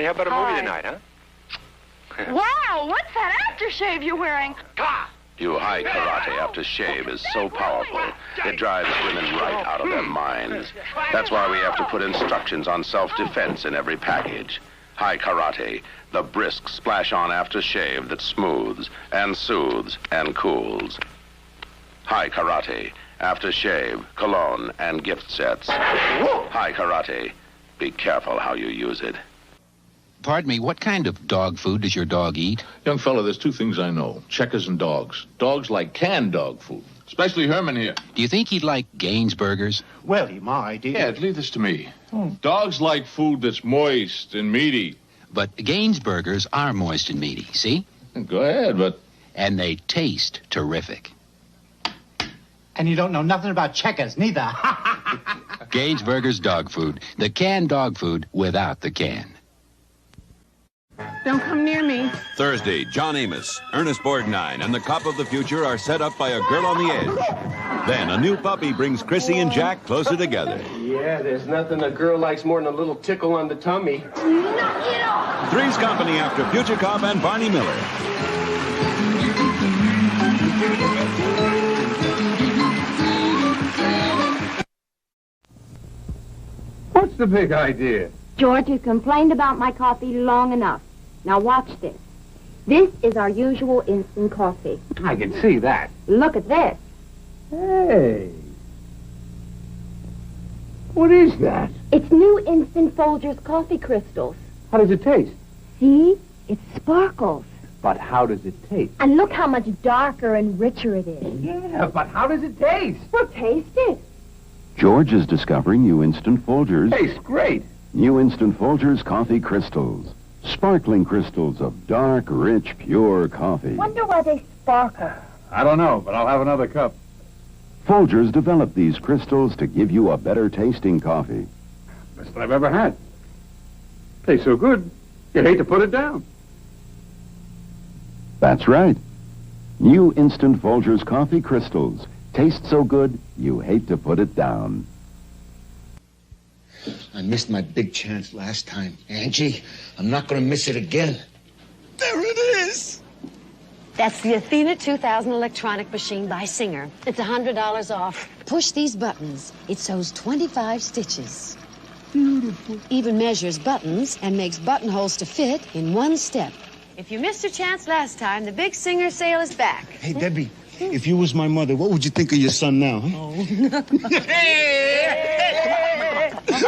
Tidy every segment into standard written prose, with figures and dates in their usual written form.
how about a movie tonight, huh? Wow, what's that aftershave you're wearing? You high karate aftershave is so powerful, it drives women right out of their minds. That's why we have to put instructions on self-defense in every package. High karate, the brisk splash-on aftershave that smooths and soothes and cools. High karate, aftershave, cologne, and gift sets. High karate, be careful how you use it. Pardon me, what kind of dog food does your dog eat? Young fella, there's two things I know. Checkers and dogs. Dogs like canned dog food. Especially Herman here. Do you think he'd like Gaines burgers? Well, he might. Yeah, leave this to me. Dogs like food that's moist and meaty. But Gaines burgers are moist and meaty, see? Go ahead, but... And they taste terrific. And you don't know nothing about Checkers, neither. Gaines burgers dog food. The canned dog food without the can. Don't come near me. Thursday, John Amos, Ernest Borgnine, and the cop of the future are set up by a girl on the edge. Then a new puppy brings Chrissy and Jack closer together. Yeah, there's nothing a girl likes more than a little tickle on the tummy. Three's Company after Future Cop and Barney Miller. What's the big idea? George, you've complained about my coffee long enough. Now watch this. This is our usual instant coffee. I can see that. Look at this. Hey. What is that? It's new Instant Folgers coffee crystals. How does it taste? See? It sparkles. But how does it taste? And look how much darker and richer it is. Yeah, but how does it taste? Well, taste it. George is discovering new Instant Folgers. Tastes great. New Instant Folgers coffee crystals. Sparkling crystals of dark, rich, pure coffee. Wonder why they sparkle. I don't know, but I'll have another cup. Folgers developed these crystals to give you a better tasting coffee. Best I've ever had. Tastes so good, you'd hate to put it down. That's right. New Instant Folgers coffee crystals. Taste so good, you hate to put it down. I missed my big chance last time. Angie, I'm not going to miss it again. There it is! That's the Athena 2000 electronic machine by Singer. It's $100 off. Push these buttons. It sews 25 stitches. Beautiful. Even measures buttons and makes buttonholes to fit in one step. If you missed your chance last time, the big Singer sale is back. Hey, Debbie, if you was my mother, what would you think of your son now? Huh?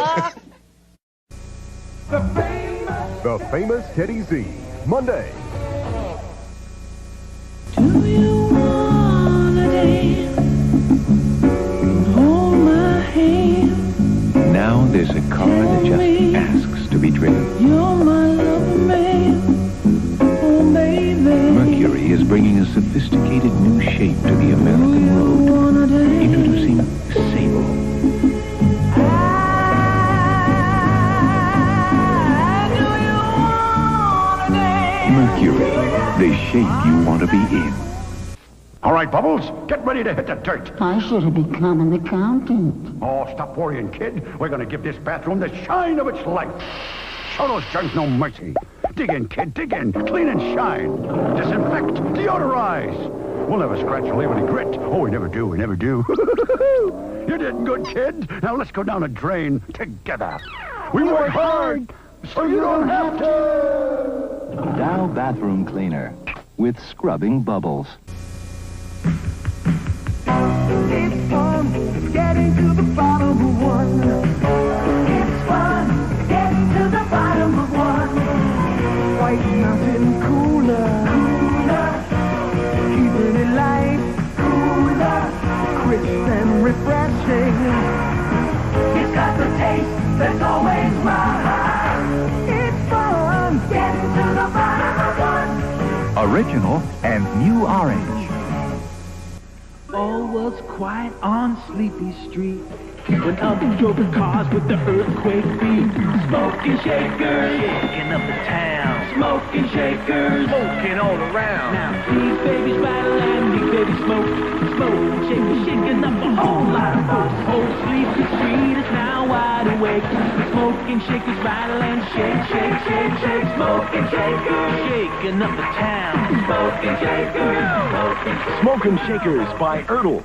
Oh. The famous Teddy Z, Monday. Do you wanna dance? Hold my hand. Now there's a car that just asks to be driven. You're my love man. Oh, baby. Mercury is bringing a sophisticated new shape to the American road. Introducing Sable. Mercury, the shape you want to be in. All right, Bubbles, get ready to hit the dirt. I should have become an accountant. Oh, stop worrying, kid. We're going to give this bathroom the shine of its life. Show those germs no mercy. Dig in, kid, dig in. Clean and shine. Disinfect, deodorize. We'll never scratch or leave any grit. Oh, we never do, we never do. You did good, kid. Now let's go down a drain together. We work hard, so you don't have to. Dow Bathroom Cleaner with scrubbing bubbles. It's fun getting to the bottom of one. It's fun getting to the bottom of one. White Mountain Cooler. Keeping it light. Cooler. Crisp and refreshing. It's got the taste that's always mine. It's fun getting to the bottom of one. Original and new orange. All was quiet on Sleepy Street when up drove the cars with the earthquake beat. Smoking shakers, shaking up the town. Smoking shakers, smoking all around. Now these babies rattle and these babies smoke. Smoke, shaking, shaking up a whole lot of folks. Whole Sleepy Street is now wide awake. shake. Smoking shakers rattle and shake, shake, shake, shake. Smoking shakers, shaking up the town. Smoking shakers, Smoking Shakers by Ertl.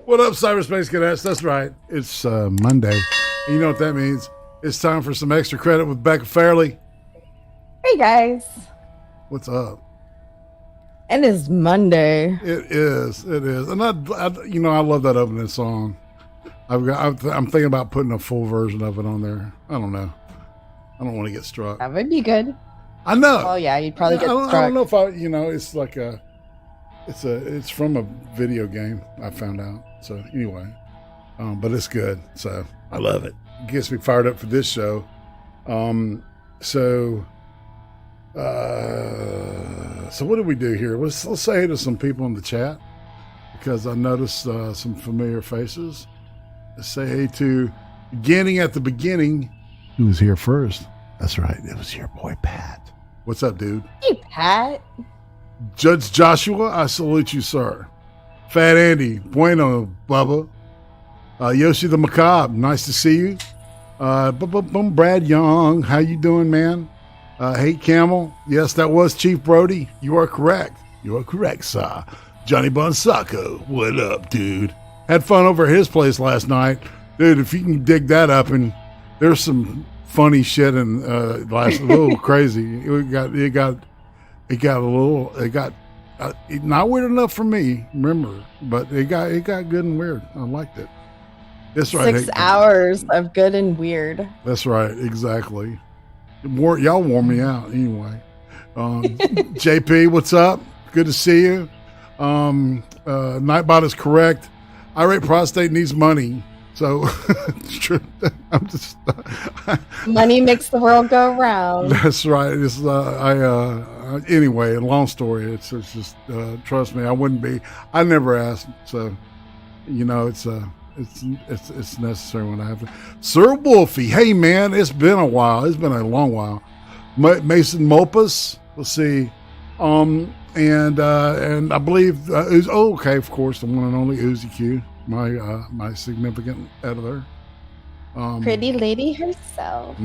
What up, Cyberspace Cadets? That's right. It's Monday. And you know what that means. It's time for some extra credit with Becca Fairley. Hey, guys. What's up? It is Monday. It is. And I love that opening song. I'm thinking about putting a full version of it on there. I don't know. I don't want to get struck. That would be good. I know. Oh, yeah, you'd probably get struck. I don't know if it's like it's from a video game, I found out. So anyway, but it's good. So I love it. It gets me fired up for this show. So what do we do here? Let's say hey to some people in the chat, because I noticed some familiar faces. Let's say hey to beginning at the beginning. Who was here first? That's right. It was your boy Pat. What's up, dude? Hey, Pat. Judge Joshua, I salute you, sir. Fat Andy, bueno, Bubba. Yoshi the Macabre, nice to see you. Brad Young, how you doing, man? Hate Camel, yes, that was Chief Brody. You are correct. You are correct, sir. Johnny Bonsaco, what up, dude? Had fun over at his place last night. Dude, if you can dig that up, and there's some funny shit and a little crazy. It got not weird enough for me, remember, but it got good and weird. I liked it. That's right. 6 hours of good and weird. That's right, exactly. Y'all wore me out anyway. JP, what's up? Good to see you. Nightbot is correct. Irate prostate needs money. So it's true. I'm just money makes the world go round. That's right. It's anyway. Long story. It's just trust me. I never asked. So it's necessary when I have to. Sir Wolfie, hey man, it's been a while. It's been a long while. Mason Mopus. Let's see. And I believe okay, of course, the one and only Uzi Q. My significant editor, pretty lady herself.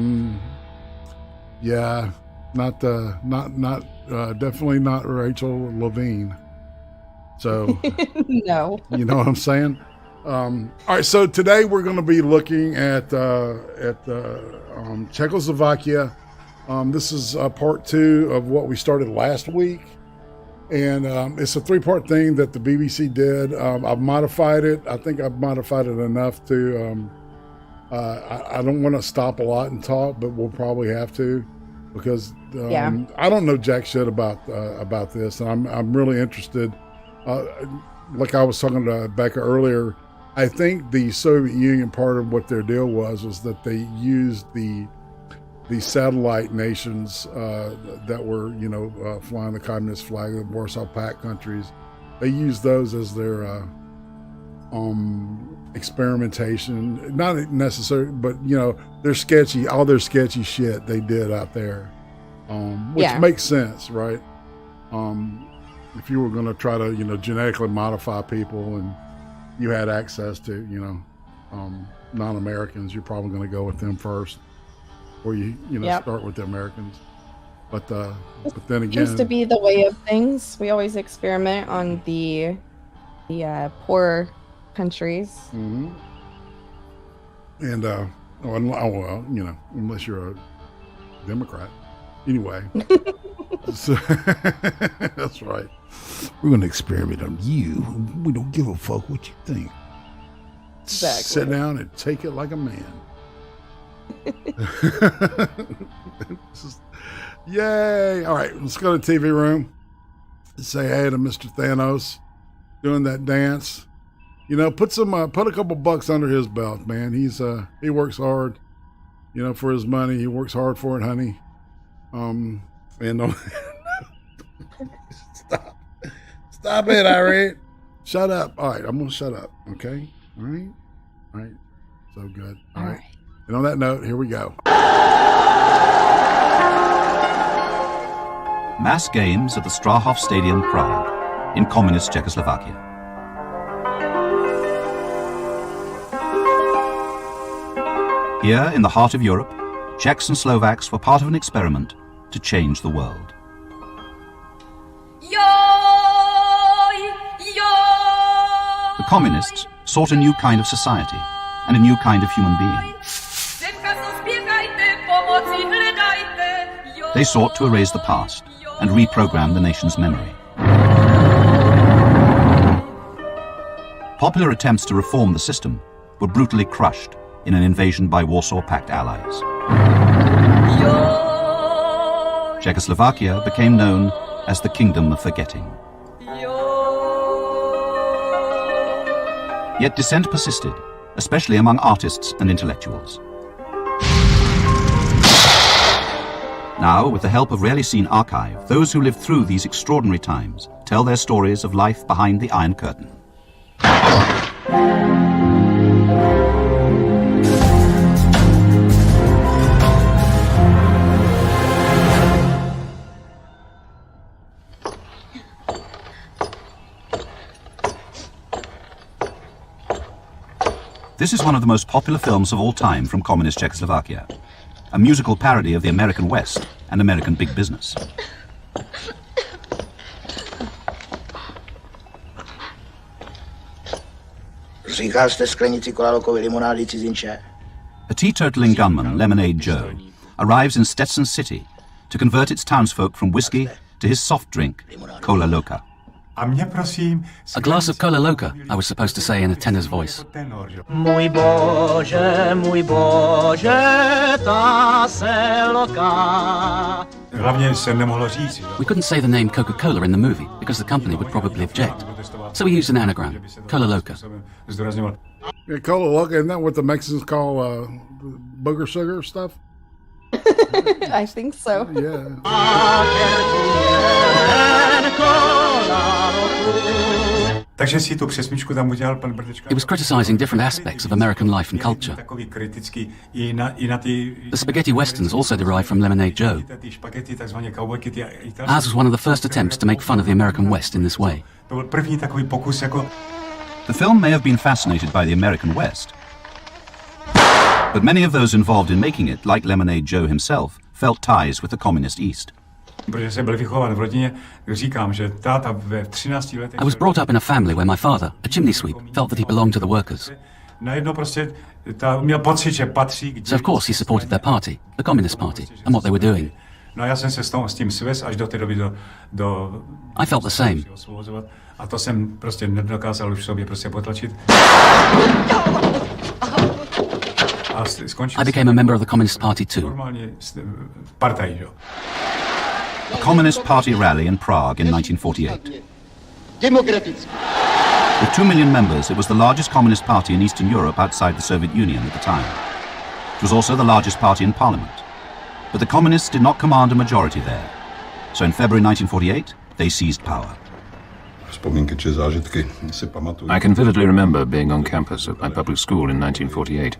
Yeah, not definitely not Rachel Levine. So no, you know what I'm saying. All right, so today we're going to be looking at Czechoslovakia. This is part 2 of what we started last week. And it's a 3-part thing that the BBC did. I've modified it. I think I've modified it enough to, I don't want to stop a lot and talk, but we'll probably have to, because I don't know jack shit about this. And I'm really interested. Like I was talking to Becca earlier, I think the Soviet Union, part of what their deal was that they used the satellite nations that were, flying the communist flag, the Warsaw Pact countries. They used those as their experimentation. Not necessarily, but they're sketchy. All their sketchy shit they did out there, which makes sense, right? If you were going to try to, genetically modify people, and you had access to, non-Americans, you're probably going to go with them first. Or start with the Americans, but then again, seems to be the way of things. We always experiment on the poor countries. Mm-hmm. And unless you're a Democrat, anyway. So, that's right. We're going to experiment on you. We don't give a fuck what you think. sit down and take it like a man. Yay! All right, let's go to the TV room. Say hey to Mr. Thanos doing that dance. You know, put a couple bucks under his belt, man. He works hard, you know, for his money. He works hard for it, honey. And stop it, Irate. Shut up. All right, I'm gonna shut up. Okay. All right. So good. All right. And on that note, here we go. Mass games at the Strahov Stadium, Prague, in communist Czechoslovakia. Here, in the heart of Europe, Czechs and Slovaks were part of an experiment to change the world. The communists sought a new kind of society and a new kind of human being. They sought to erase the past and reprogram the nation's memory. Popular attempts to reform the system were brutally crushed in an invasion by Warsaw Pact allies. Czechoslovakia became known as the Kingdom of Forgetting. Yet dissent persisted, especially among artists and intellectuals. Now, with the help of Rarely Seen Archive, those who lived through these extraordinary times tell their stories of life behind the Iron Curtain. This is one of the most popular films of all time from communist Czechoslovakia, a musical parody of the American West and American big business. A teetotaling gunman, Lemonade Joe, arrives in Stetson City to convert its townsfolk from whiskey to his soft drink, Cola Loca. A glass of Cola Loca, I was supposed to say in a tenor's voice. Mój Bože, ta se loka. We couldn't say the name Coca-Cola in the movie because the company would probably object. So we used an anagram, Cola Loca. Yeah, Cola Loca, isn't that what the Mexicans call booger sugar stuff? I think so. Yeah. He was criticizing different aspects of American life and culture. The spaghetti westerns also derived from Lemonade Joe. Ours was one of the first attempts to make fun of the American West in this way. The film may have been fascinated by the American West, but many of those involved in making it, like Lemonade Joe himself, felt ties with the communist East. I was brought up in a family where my father, a chimney sweep, felt that he belonged to the workers. So of course he supported their party, the Communist Party, and what they were doing. I felt the same. I became a member of the Communist Party too. A Communist Party rally in Prague in 1948. With 2 million members, it was the largest Communist party in Eastern Europe outside the Soviet Union at the time. It was also the largest party in Parliament. But the Communists did not command a majority there. So in February 1948, they seized power. I can vividly remember being on campus at my public school in 1948.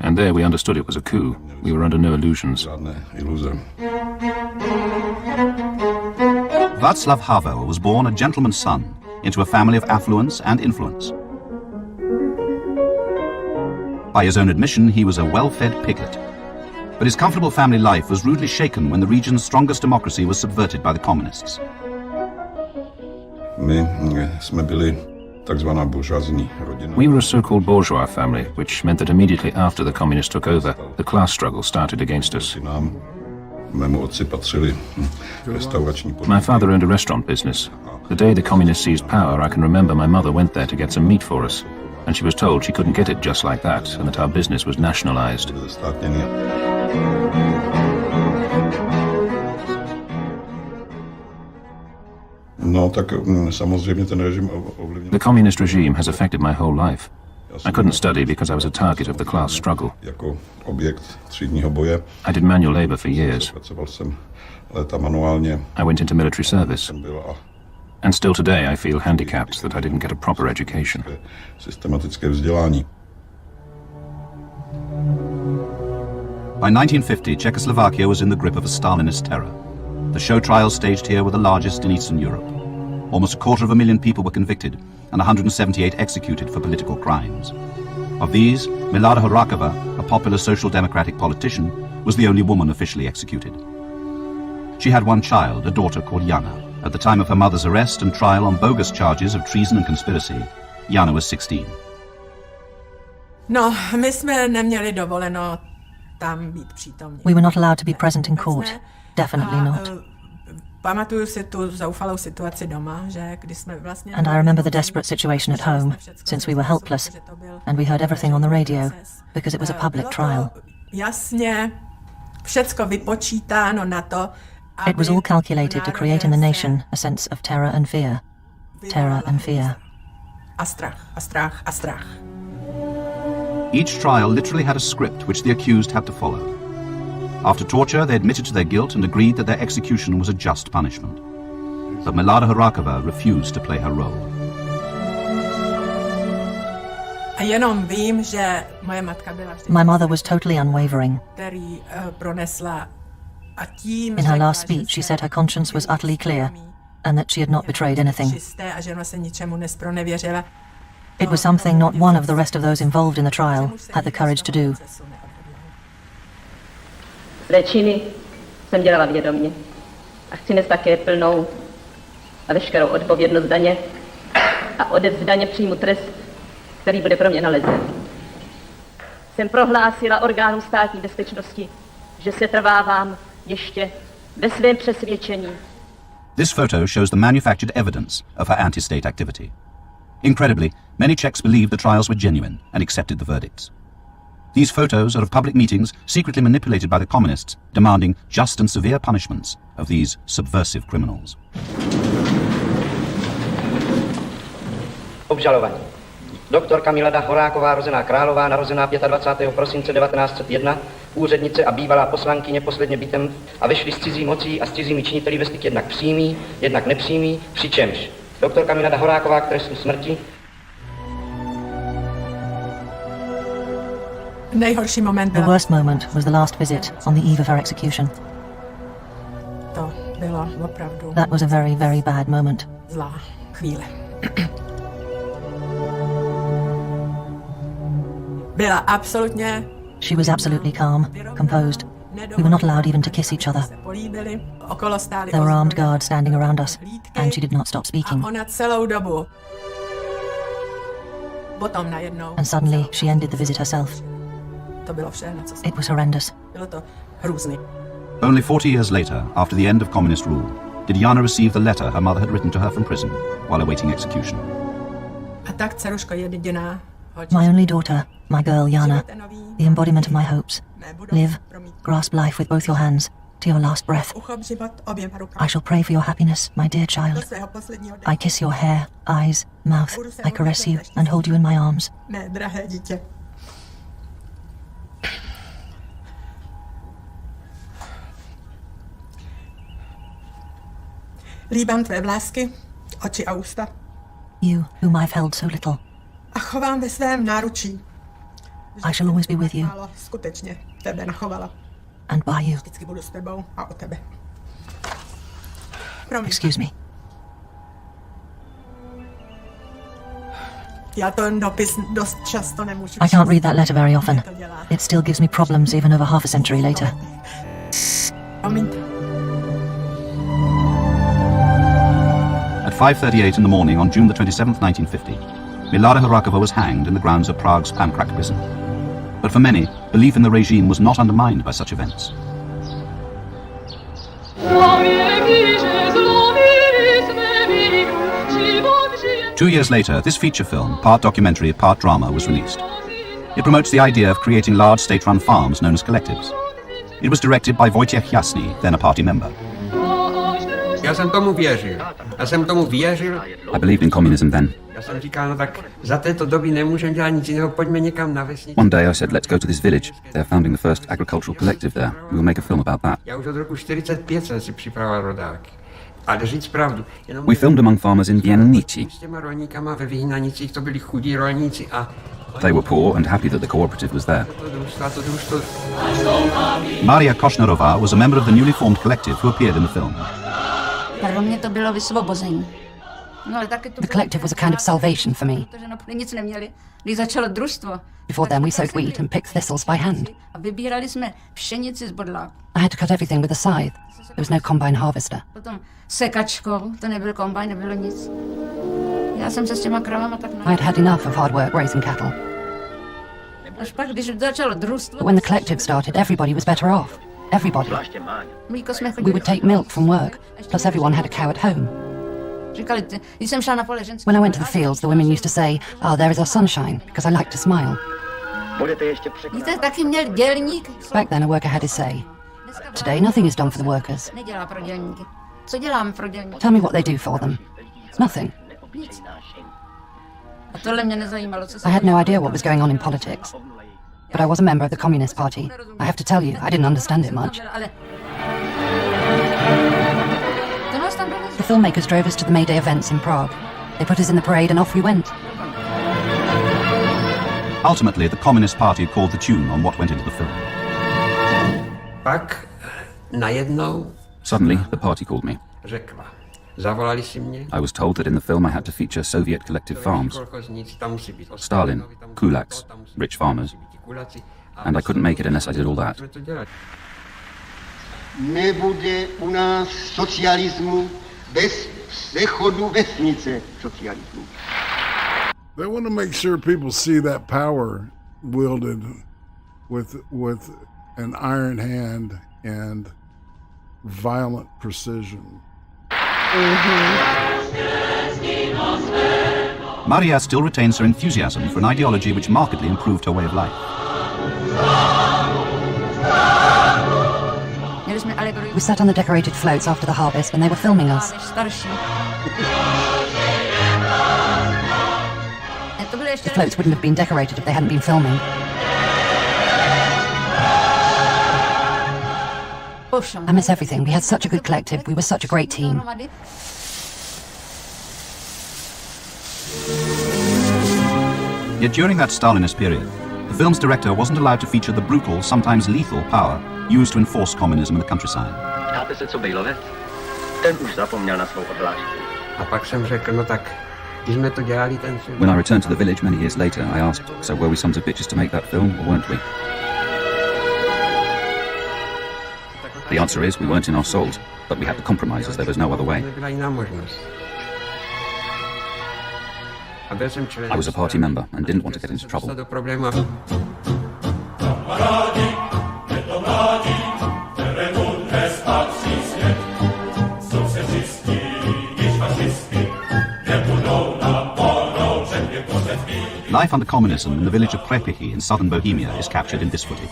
And there we understood it was a coup. We were under no illusions. Václav Havel was born a gentleman's son into a family of affluence and influence. By his own admission, he was a well-fed piglet. But his comfortable family life was rudely shaken when the region's strongest democracy was subverted by the communists. We were a so-called bourgeois family, which meant that immediately after the communists took over, the class struggle started against us. My father owned a restaurant business. The day the communists seized power, I can remember my mother went there to get some meat for us. And she was told she couldn't get it just like that, and that our business was nationalized. The communist regime has affected my whole life. I couldn't study because I was a target of the class struggle. I did manual labor for years. I went into military service. And still today I feel handicapped that I didn't get a proper education. By 1950, Czechoslovakia was in the grip of a Stalinist terror. The show trials staged here were the largest in Eastern Europe. Almost 250,000 people were convicted and 178 executed for political crimes. Of these, Milada Horakova, a popular social democratic politician, was the only woman officially executed. She had one child, a daughter called Jana. At the time of her mother's arrest and trial on bogus charges of treason and conspiracy, Jana was 16. No, my jsme neměli dovoleno tam být přítomní. We were not allowed to be present in court. Definitely not. Pamatuju si tu zoufalou situaci doma, že když jsme vlastně... And I remember the desperate situation at home, since we were helpless, and we heard everything on the radio, because it was a public trial. Jasně, všecko vypočítáno na to. It was all calculated to create in the nation a sense of terror and fear. Terror and fear. A strach, a strach, a strach. Each trial literally had a script which the accused had to follow. After torture, they admitted to their guilt and agreed that their execution was a just punishment. But Milada Horakova refused to play her role. A jenom vím, že moje matka byla vždy... My mother was totally unwavering. Který pronesla a tím... In her last speech, she said her conscience was utterly clear and that she had not betrayed anything. A že ona se ničemu nespronevěřila. It was something not one of the rest of those involved in the trial had the courage to do. Své činy jsem dělala vědomě a chci nést také plnou a veškerou odpovědnost daně a odevzdaně přijmu trest, který bude pro mě nalezen. Jsem prohlásila orgánům státní bezpečnosti, že se trvávám ještě ve svém přesvědčení. This photo shows the manufactured evidence of her anti-state activity. Incredibly, many Czechs believed the trials were genuine and accepted the verdicts. These photos are of public meetings secretly manipulated by the communists, demanding just and severe punishments of these subversive criminals. Obžalovaní. Doktorka Milada Horáková, rozená Králová, narozená 25. prosince 1901, úřednice a bývalá poslankyně posledně bytem a vešli s cizí mocí a s cizími činiteli ve styk jednak přímý, jednak nepřímý, přičemž doktorka Milada Horáková k trestu smrti. Nejhorší moment The worst moment was the last visit on the eve of her execution. To bylo opravdu. That was a very, very bad moment. Zlá chvíle. Byla absolutně. She was absolutely calm, composed. We were not allowed even to kiss each other. There were armed guards standing around us, and she did not stop speaking. And suddenly, she ended the visit herself. It was horrendous. Only 40 years later, after the end of communist rule, did Jana receive the letter her mother had written to her from prison while awaiting execution. My only daughter, my girl Jana, the embodiment of my hopes. Live, grasp life with both your hands, to your last breath. I shall pray for your happiness, my dear child. I kiss your hair, eyes, mouth. I caress you and hold you in my arms. Líbám tvé vlásky, oči a ústa. You, whom I've held so little. A chovám ve svém náručí. I shall always be with you. Skutečně tebe nachovala. And by you. Vždycky budu s tebou a o tebe. Excuse me. Já ten dopis dost často nemůžu. I can't read that letter very often. It still gives me problems even over half a century later. At 5:38 in the morning on June the 27th, 1950, Milada Horakova was hanged in the grounds of Prague's Pankrak prison. But for many, belief in the regime was not undermined by such events. 2 years later, this feature film, part documentary, part drama, was released. It promotes the idea of creating large state-run farms known as collectives. It was directed by Wojciech Jasny, then a party member. Já jsem tomu věřil. Já jsem tomu věřil. I believed in communism then. Já jsem říkal, no tak za této doby nemůžeme dělat nic jiného, pojďme někam na vesnici. One day I said, let's go to this village. They're founding the first agricultural collective there. We'll make a film about that. Já už od roku 45 jsem si připravoval rodáky. Ale říct pravdu. We filmed among farmers in Wienici. S těma rolníkama ve Vyhnanicích to byli chudí rolníci a they were poor and happy that the cooperative was there. Maria Košnerová was a member of the newly formed collective who appeared in the film. Pro mě to bylo vysvobození. The collective was a kind of salvation for me. Nic neměli. Když začalo družstvo. Before then we sowed wheat and picked thistles by hand. A vybírali jsme pšenici z bodláku. I had to cut everything with a scythe. There was no combine harvester. Potom sekačkou, to nebyl kombajn, nebylo nic. Já jsem se s těma kravama tak I had had enough of hard work raising cattle. Až pak, když začalo družstvo. But when the collective started, everybody was better off. Everybody. We would take milk from work, plus everyone had a cow at home. When I went to the fields, the women used to say, "Oh, there is our sunshine," because I liked to smile. Back then, a worker had his say. Today, nothing is done for the workers. Tell me what they do for them. Nothing. I had no idea what was going on in politics. But I was a member of the Communist Party. I have to tell you, I didn't understand it much. The filmmakers drove us to the May Day events in Prague. They put us in the parade and off we went. Ultimately, the Communist Party called the tune on what went into the film. Pak najednou Suddenly, the party called me. řekla. Zavolali si mě. I was told that in the film I had to feature Soviet collective farms. Stalin, gulags, rich farmers. And I couldn't make it unless I did all that. Nebude u nás socialismu bez přechodu vesnice socialismu. They want to make sure people see that power wielded with an iron hand and violent precision. Maria still retains her enthusiasm for an ideology which markedly improved her way of life. We sat on the decorated floats after the harvest and they were filming us. The floats wouldn't have been decorated if they hadn't been filming. I miss everything. We had such a good collective. We were such a great team. Yet during that Stalinist period, the film's director wasn't allowed to feature the brutal, sometimes lethal power used to enforce communism in the countryside. A pak jsem řekl, no tak, když jsme to dělali ten film. When I returned to the village many years later, I asked, so were we sons of bitches to make that film, or weren't we? The answer is, we weren't in our souls, but we had to compromise as there was no other way. I was a party member and didn't want to get into trouble. Life under communism in the village of Prepichy in southern Bohemia is captured in this footage.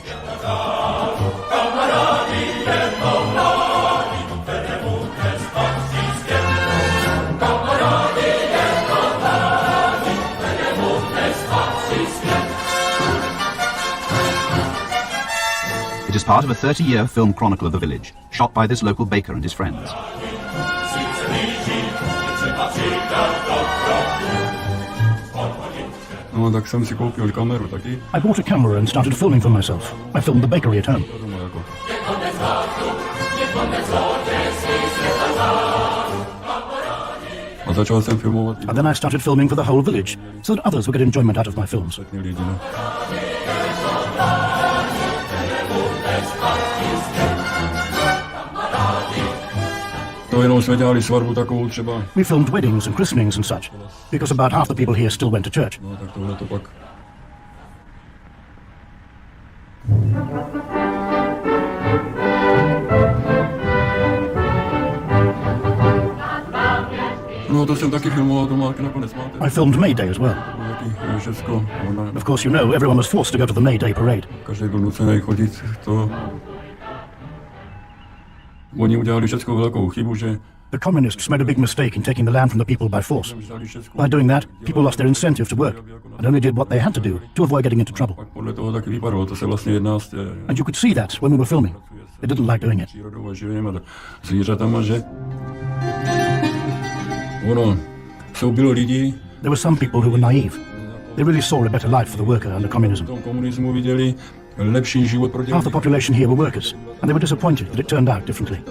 It is part of a 30-year film chronicle of the village, shot by this local baker and his friends. I bought a camera and started filming for myself. I filmed the bakery at home. And then I started filming for the whole village, so that others would get enjoyment out of my films. We filmed weddings and christenings and such, because about half the people here still went to church. I filmed May Day as well. Of course, you know, everyone was forced to go to the May Day parade. The communists made a big mistake in taking the land from the people by force. By doing that, people lost their incentive to work and only did what they had to do to avoid getting into trouble. And you could see that when we were filming. They didn't like doing it. There were some people who were naive. They really saw a better life for the worker under communism. Half the population here were workers, and they were disappointed that it turned out differently.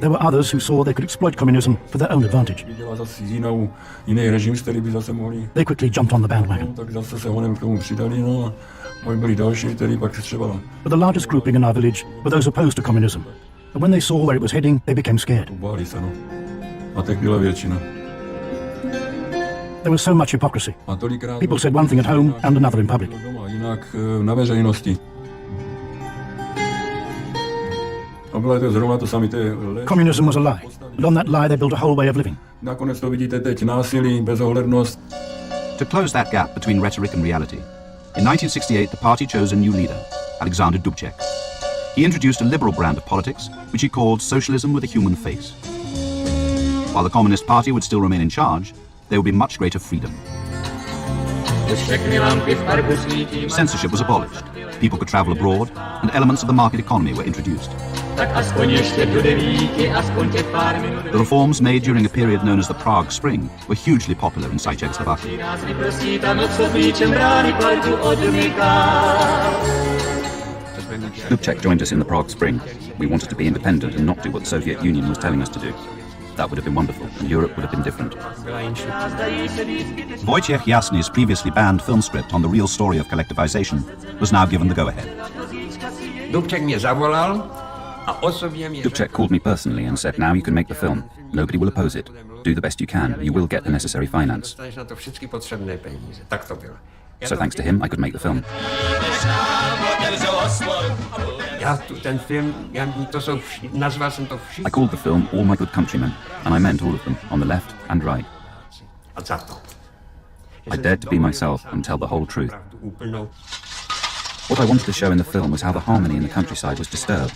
There were others who saw they could exploit communism for their own advantage. They quickly jumped on the bandwagon. But the largest grouping in our village were those opposed to communism. And when they saw where it was heading, they became scared. There was so much hypocrisy. People said one thing at home and another in public. Communism was a lie, and on that lie they built a whole way of living. To close that gap between rhetoric and reality, in 1968 the party chose a new leader, Alexander Dubček. He introduced a liberal brand of politics, which he called socialism with a human face. While the Communist Party would still remain in charge, there would be much greater freedom. Censorship was abolished, people could travel abroad, and elements of the market economy were introduced. The reforms made during a period known as the Prague Spring were hugely popular inside Czechoslovakia. Dubček joined us in the Prague Spring. We wanted to be independent and not do what the Soviet Union was telling us to do. That would have been wonderful, and Europe would have been different. Wojciech Jasny's previously banned film script on the real story of collectivization was now given the go-ahead. Dubček called me personally and said, now you can make the film. Nobody will oppose it. Do the best you can. You will get the necessary finance. So thanks to him, I could make the film. I called the film All My Good Countrymen, and I meant all of them, on the left and right. I dared to be myself and tell the whole truth. What I wanted to show in the film was how the harmony in the countryside was disturbed.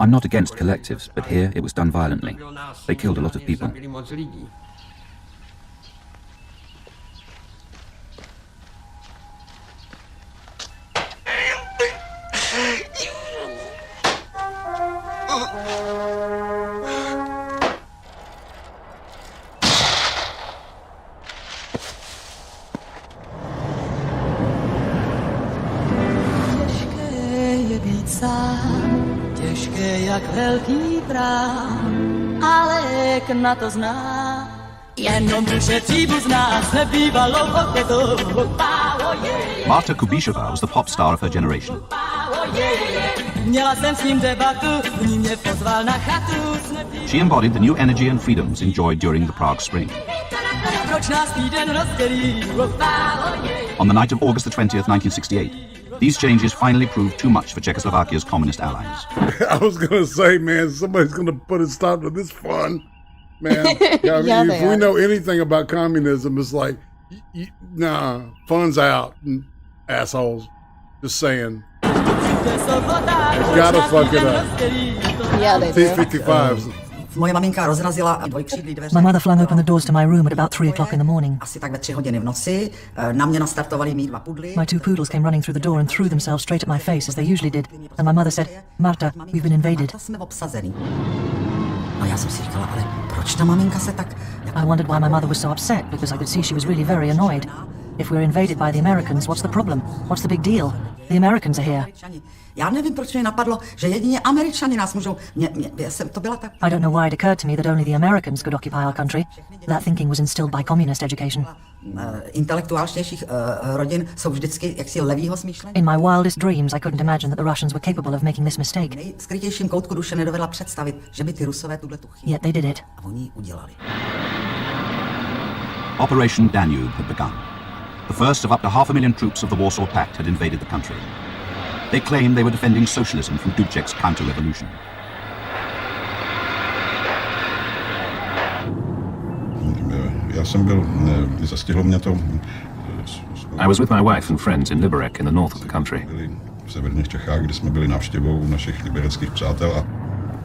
I'm not against collectives, but here it was done violently. They killed a lot of people. Těžké jak velký prám, ale lék na to zná. Jenom duše příbuzná s nebývalou ochotou. Marta Kubisheva was the pop star of her generation. Měla jsem s ním debatu, v ní mě pozval na chatu. She embodied the new energy and freedoms enjoyed during the Prague Spring. Proč nás týden rozdělí? On the night of August the 20th, 1968, these changes finally proved too much for Czechoslovakia's communist allies. I was going to say, man, somebody's going to put a stop to this fun. Man, I mean, if we know anything about communism, it's like, nah, fun's out, assholes. Just saying. Gotta fuck it up. Yeah, they do. T-55s. Moje maminka rozrazila dvojkřídlý dveře. My mother flung open the doors to my room at about 3 o'clock in the morning. Asi tak ve 3 hodiny v noci. Na mě nastartovali mý 2 pudly. My 2 poodles came running through the door and threw themselves straight at my face as they usually did. And my mother said, Marta, we've been invaded. Jsme obsazený. No já jsem si říkala, ale proč ta maminka se tak... I wondered why my mother was so upset because I could see she was really very annoyed. If we're invaded by the Americans, what's the problem? What's the big deal? The Americans are here. Já nevím, proč mě napadlo, že jedině Američani nás můžou... to byla tak... I don't know why it occurred to me that only the Americans could occupy our country. That thinking was instilled by communist education. Intelektuálnějších rodin jsou vždycky jaksi levýho smýšlení. In my wildest dreams, I couldn't imagine that the Russians were capable of making this mistake. Nejskrytějším koutku duše nedovedla představit, že by ty Rusové tuhletu chybu. Yet they did it. A oni ji udělali. Operation Danube had begun. The first of up to 500,000 troops of the Warsaw Pact had invaded the country. They claimed they were defending socialism from Dubček's counter-revolution. I was with my wife and friends in Liberec in the north of the country. V severních Čechách, kde jsme byli návštěvou našich libereckých přátel a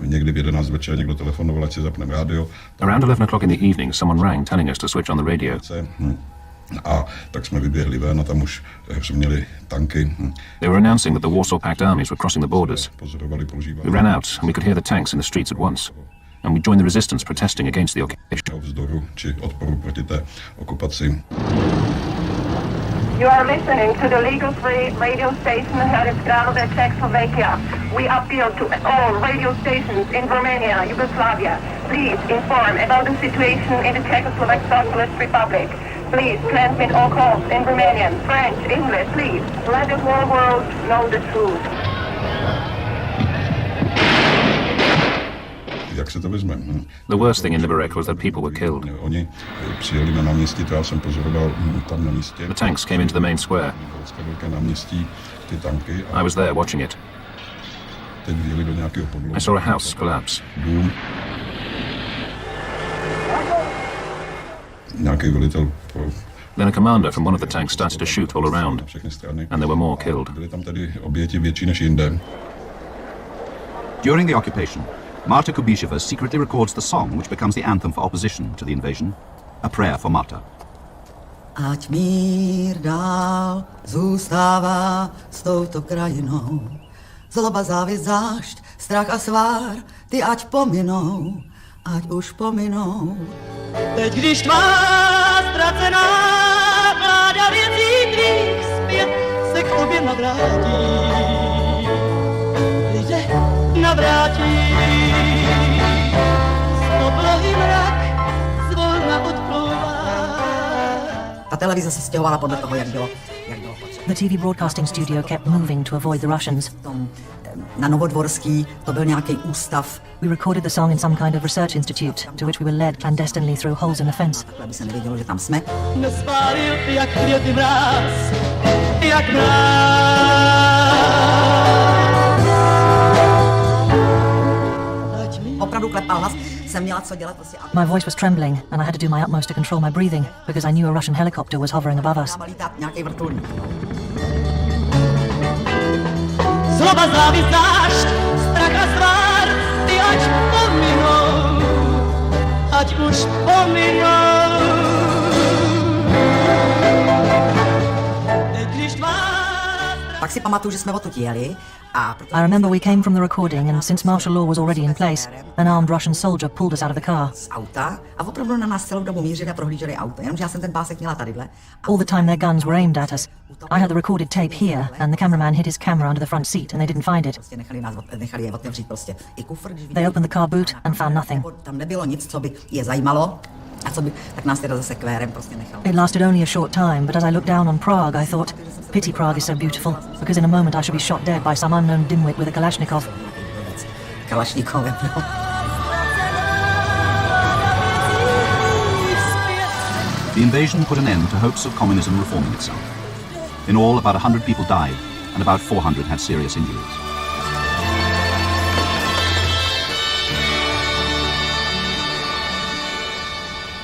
někdy v 11 večer někdo telefonoval, ať si zapneme rádio. Around 11 o'clock in the evening, someone rang telling us to switch on the radio. A tak jsme vyběhli ven a tam už měli tanky. They were announcing that the Warsaw-packed armies were crossing the borders. We ran out and we could hear the tanks in the streets at once. And we joined the resistance protesting against the occupation. Vzdoru či odporu proti té okupaci. You are listening to the legal free radio station here in Kralove, Czechoslovakia. We appeal to all radio stations in Romania, Yugoslavia. Please inform about the situation in the Czechoslovak Socialist Republic. Please transmit all calls in Romanian, French, English, please. Let the whole world know the truth. Jak se to vezme? The worst thing in Liberec was that people were killed. Oni přijeli na náměstí, to já jsem pozoroval tam na místě. The tanks came into the main square. Náměstí, ty tanky. I was there watching it. Teď vjeli do nějakého podlohu. I saw a house collapse. Dům. Nějaký velitel. Then a commander from one of the tanks started to shoot all around, and there were more killed. Byly tam tady oběti větší než jinde. During the occupation, Marta Kubisheva secretly records the song which becomes the anthem for opposition to the invasion, A Prayer for Marta. Ať mír dál zůstává s touto krajinou. Zloba, závist, zášť, strach a svár, ty ať pominou, ať už pominou. Teď, když tvá ztracená vláda věcí tvých zpět se k tobě navrátí, lidé navrátí. Z oblohy mrak zvolna odplouvá. Ta televize se stěhovala podle toho, jak bylo potřeba. The TV broadcasting studio kept moving to avoid the Russians. Na Novodvorský to byl nějaký ústav. We recorded the song in some kind of research institute, to which we were led clandestinely through holes in the fence. Aby se nevědělo, že tam jsme. Nespálil jak květy mráz, jak mráz. Opravdu klepal hlas, jsem měla co dělat. My voice was trembling and I had to do my utmost to control my breathing because I knew a Russian helicopter was hovering above us. Nějaký vrtulník. Zloba, závist, zášť, strach a svár, ty ať pominou, ať už pominou. Pak si pamatuju, že jsme odtud jeli a... I remember we came from the recording and since martial law was already in place, an armed Russian soldier pulled us out of the car. Z auta a opravdu na nás celou dobu mířili a prohlíželi auto, jenomže já jsem ten pásek měla tadyhle. All the time their guns were aimed at us. I had the recorded tape here and the cameraman hid his camera under the front seat and they didn't find it. Nechali je otevřít prostě i kufr. They opened the car boot and found nothing. Tam nebylo nic, co by je zajímalo. A co by, tak nás teda zase kvérem prostě nechal. It lasted only a short time, but as I looked down on Prague, I thought, pity Prague is so beautiful, because in a moment I should be shot dead by some unknown dimwit with a Kalashnikov. Kalashnikovem, no. The invasion put an end to hopes of communism reforming itself. In all, about 100 people died, and about 400 had serious injuries.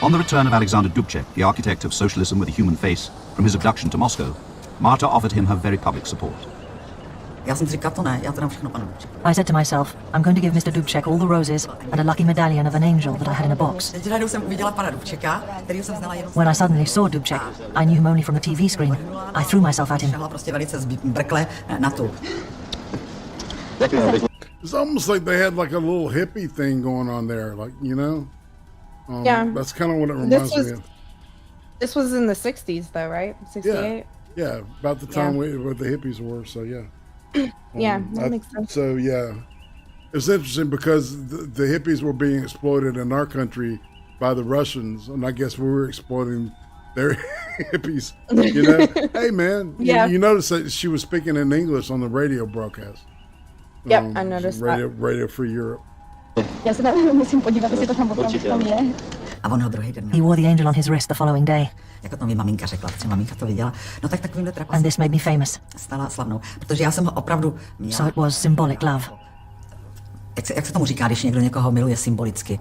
On the return of Alexander Dubček, the architect of socialism with a human face, from his abduction to Moscow, Marta offered him her very public support. I said to myself, I'm going to give Mr. Dubček all the roses and a lucky medallion of an angel that I had in a box. When I suddenly saw Dubček, I knew him only from the TV screen. I threw myself at him. It's almost like they had like a little hippie thing going on there, like, you know? Yeah. That's kind of what it reminds me of. This was in the 60s, though, right? 68? Yeah, about the time where the hippies were, so yeah. Yeah, that makes sense. So, yeah. It's interesting because the hippies were being exploited in our country by the Russians, and I guess we were exploiting their hippies, you know? Hey, man, you notice that she was speaking in English on the radio broadcast. Yep, I noticed Radio Free Europe. Já se tam musím podívat, jestli to tam opravdu je. A on ho druhý den. He wore the angel on his wrist the following day. Jako to mi maminka řekla, protože maminka to viděla. No tak takovýmhle trapas. And this made me famous. Stala slavnou, protože já jsem ho opravdu měla. So it was symbolic love. Jak se tomu říká, když někdo někoho miluje symbolicky?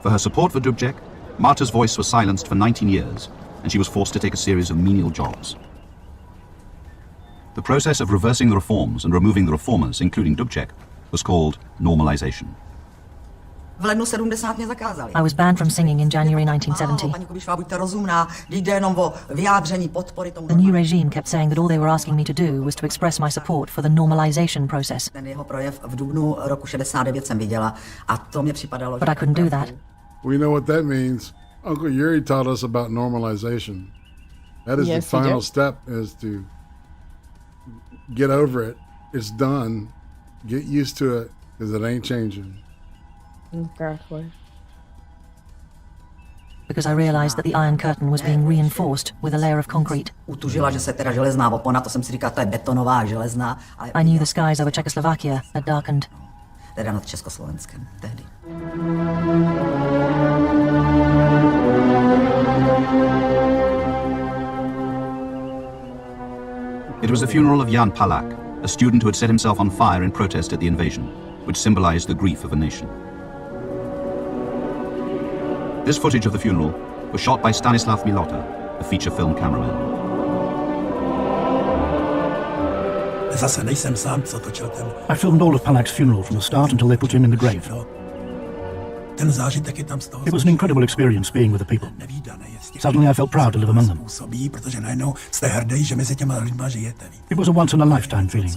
For her support for Dubček, Marta's voice was silenced for 19 years, and she was forced to take a series of menial jobs. The process of reversing the reforms and removing the reformers, including Dubček, was called normalization. V lednu 70 mě zakázali. I was banned from singing in January 1970. Paní Kubišová, buďte rozumná, jde jenom o vyjádření podpory tomu. The new regime kept saying that all they were asking me to do was to express my support for the normalization process. Ten jeho projev v dubnu roku 69 jsem viděla a to mě připadalo. But I couldn't do that. We know what that means. Uncle Yuri taught us about normalization. That is the final step, is to get over it. It's done. Get used to it, because it ain't changing. Exactly. Because I realized that the Iron Curtain was being reinforced with a layer of concrete. Utužila, že se teda železná opona, to jsem si říkal, to je betonová železná. I knew the skies over Czechoslovakia had darkened. Teda nad Československem, tehdy. It was the funeral of Jan Palach, a student who had set himself on fire in protest at the invasion, which symbolized the grief of a nation. This footage of the funeral was shot by Stanislav Milota, a feature film cameraman. I filmed all of Palach's funeral from the start until they put him in the grave. It was an incredible experience being with the people. Suddenly I felt proud to live among them. It was a once-in-a-lifetime feeling.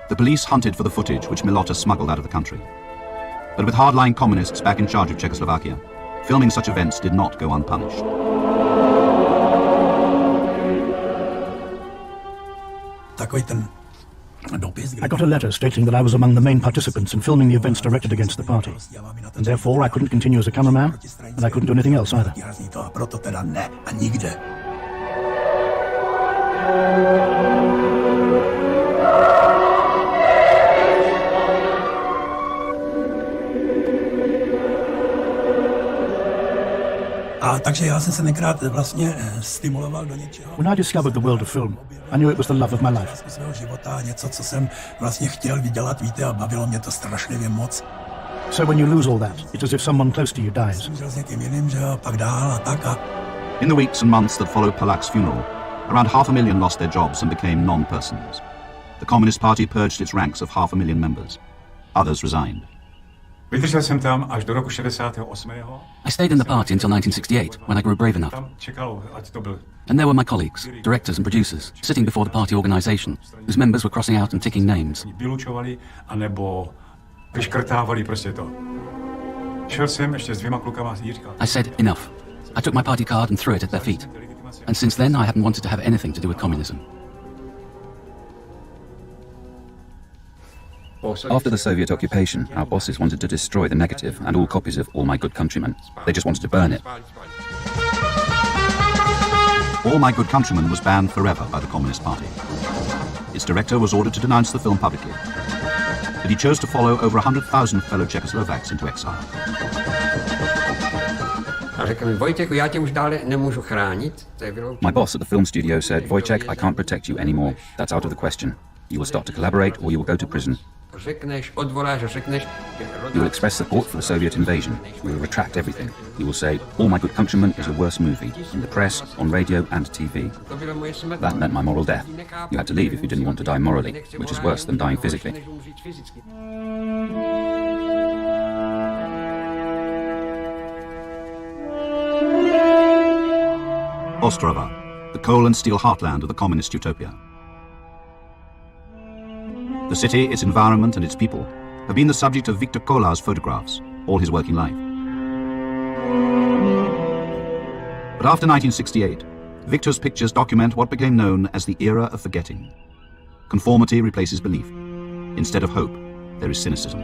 The police hunted for the footage which Milota smuggled out of the country. But with hardline communists back in charge of Czechoslovakia, filming such events did not go unpunished. I got a letter stating that I was among the main participants in filming the events directed against the party. And therefore I couldn't continue as a cameraman, and I couldn't do anything else either. When I discovered the world of film, I knew it was the love of my life. So when you lose all that, it's as if someone close to you dies. In the weeks and months that followed Palach's funeral, around 500,000 lost their jobs and became non-persons. The Communist Party purged its ranks of 500,000 members. Others resigned. Vydržel jsem tam až do roku 68. I stayed in the party until 1968, when I grew brave enough. And there were my colleagues, directors and producers, sitting before the party organization, whose members were crossing out and ticking names. Vylučovali, anebo vyškrtávali prostě to. Šel jsem ještě s 2 klukama a říkal. I said enough. I took my party card and threw it at their feet. And since then I haven't wanted to have anything to do with communism. After the Soviet occupation, our bosses wanted to destroy the negative and all copies of All My Good Countrymen. They just wanted to burn it. All My Good Countrymen was banned forever by the Communist Party. Its director was ordered to denounce the film publicly. But he chose to follow over 100,000 fellow Czechoslovaks into exile. My boss at the film studio said, Wojciech, I can't protect you anymore. That's out of the question. You will start to collaborate or you will go to prison. You will express support for the Soviet invasion. You will retract everything. You will say, All My Good Countrymen is a worse movie, in the press, on radio and TV. That meant my moral death. You had to leave if you didn't want to die morally, which is worse than dying physically. Ostrava, the coal and steel heartland of the communist utopia. The city, its environment and its people have been the subject of Victor Kolar's photographs all his working life. But after 1968, Victor's pictures document what became known as the era of forgetting. Conformity replaces belief. Instead of hope, there is cynicism.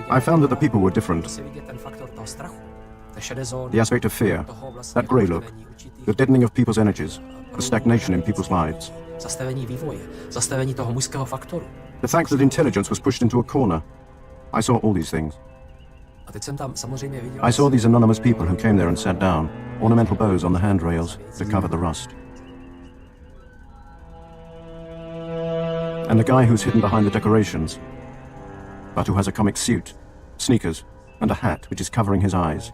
I found that the people were different. The aspect of fear, that grey look, the deadening of people's energies, the stagnation in people's lives. The fact that intelligence was pushed into a corner. I saw all these things. I saw these anonymous people who came there and sat down, ornamental bows on the handrails to cover the rust. And the guy who's hidden behind the decorations, but who has a comic suit, sneakers, and a hat which is covering his eyes.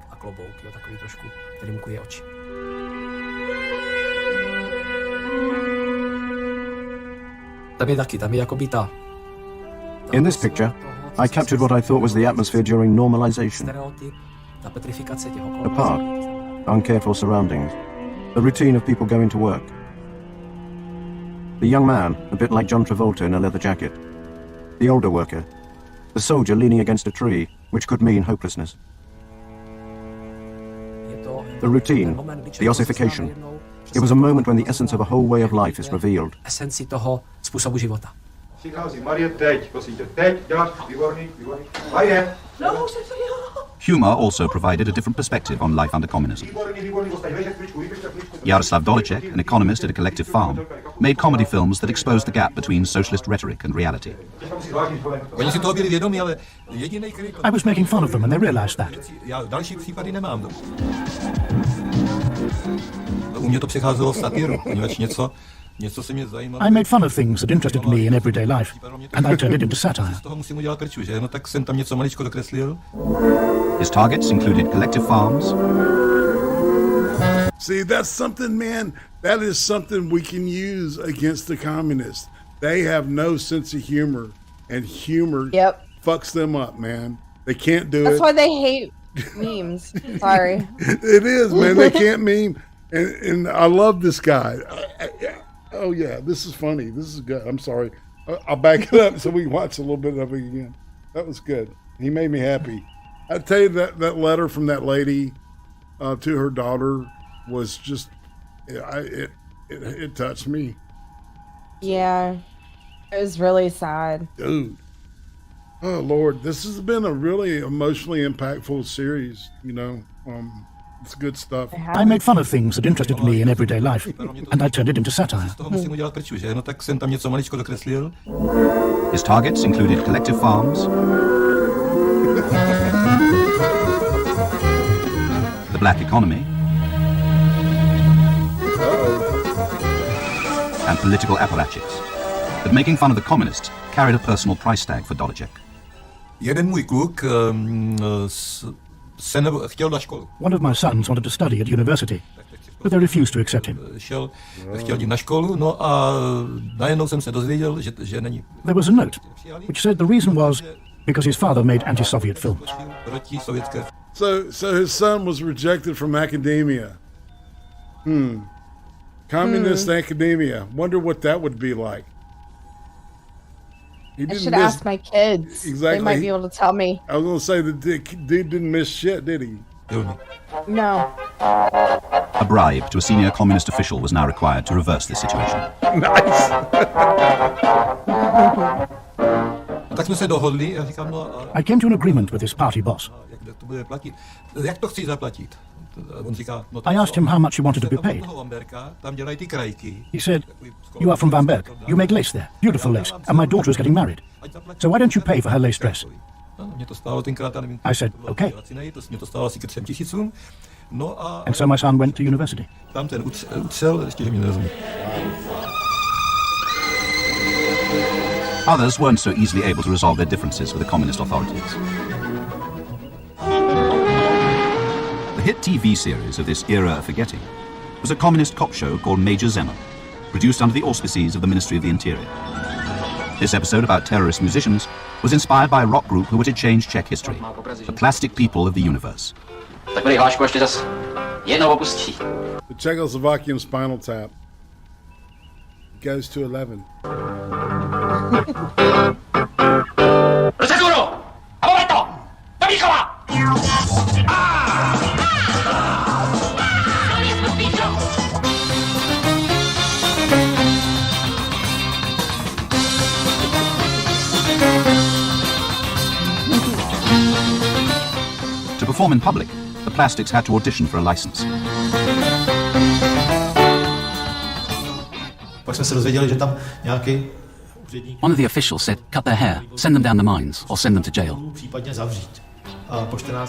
In this picture, I captured what I thought was the atmosphere during normalization. A park, uncared for surroundings, the routine of people going to work. The young man, a bit like John Travolta in a leather jacket. The older worker, the soldier leaning against a tree, which could mean hopelessness. The routine, the ossification. It was a moment when the essence of a whole way of life is revealed. Humor also provided a different perspective on life under communism. Jaroslav Dolicek, an economist at a collective farm, made comedy films that exposed the gap between socialist rhetoric and reality. I was making fun of them and they realized that. I made fun of things that interested me in everyday life, and I turned it into satire. His targets included collective farms. See, that's something, man, that is something we can use against the communists. They have no sense of humor, and humor fucks them up, man. They can't do it. That's why they hate memes. Sorry. It is, man. They can't meme. And I love this guy. Oh, yeah, this is funny. This is good. I'm sorry. I'll back it up so we can watch a little bit of it again. That was good. He made me happy. I tell you, that letter from that lady to her daughter was just, it touched me. Yeah, it was really sad. Dude. Oh, Lord. This has been a really emotionally impactful series, you know. It's good stuff. I made fun of things that interested me in everyday life, and I turned it into satire. His targets included collective farms, the black economy, and political apparatchiks. But making fun of the communists carried a personal price tag for Dolicek. One of my sons wanted to study at university, but they refused to accept him. There was a note which said the reason was because his father made anti-Soviet films. So his son was rejected from academia. Communist academia. Wonder what that would be like. I should ask my kids. Exactly. They might be able to tell me. I was going to say the dude didn't miss shit, did he? No. A bribe to a senior communist official was now required to reverse this situation. Nice. I came to an agreement with this party boss. I asked him how much he wanted to be paid. He said, "You are from Bamberg. You make lace there, beautiful lace, and my daughter is getting married. So why don't you pay for her lace dress?" I said, "Okay." And so my son went to university. Others weren't so easily able to resolve their differences with the communist authorities. The hit TV series of this era of forgetting was a communist cop show called Major Zemo, produced under the auspices of the Ministry of the Interior. This episode about terrorist musicians was inspired by a rock group who were to change Czech history, the Plastic People of the Universe. The Czechoslovakian Spinal Tap goes to 11. To perform in public, the Plastics had to audition for a license. One of the officials said, cut their hair, send them down the mines, or send them to jail.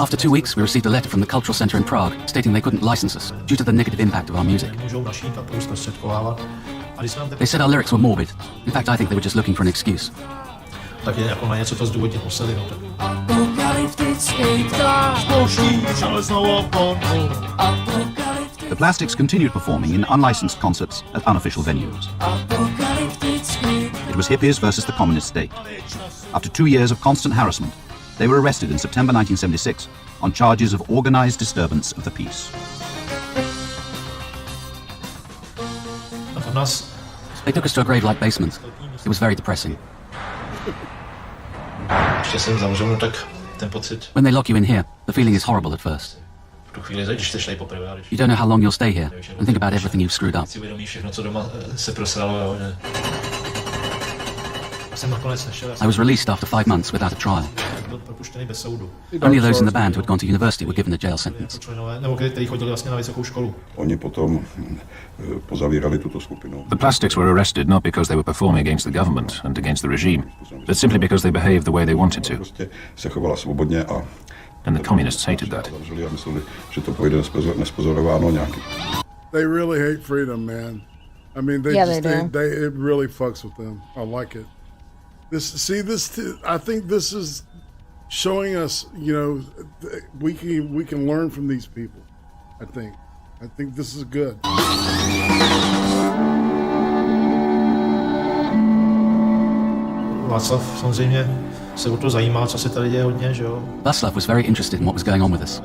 After 2 weeks, we received a letter from the cultural center in Prague stating they couldn't license us due to the negative impact of our music. They said our lyrics were morbid. In fact, I think they were just looking for an excuse. The Plastics continued performing in unlicensed concerts at unofficial venues. It was hippies versus the communist state. After 2 years of constant harassment, they were arrested in September 1976 on charges of organized disturbance of the peace. They took us to a grave-like basement. It was very depressing. When they lock you in here, the feeling is horrible at first. You don't know how long you'll stay here and think about everything you've screwed up. I was released after 5 months without a trial. Only those in the band who had gone to university were given a jail sentence. The Plastics were arrested not because they were performing against the government and against the regime, but simply because they behaved the way they wanted to. And the communists hated that. They really hate freedom, man. I mean, they it really fucks with them. I like it. I think this is showing us, you know, we can learn from these people. I think this is good. Václav was very interested in what was going on with us.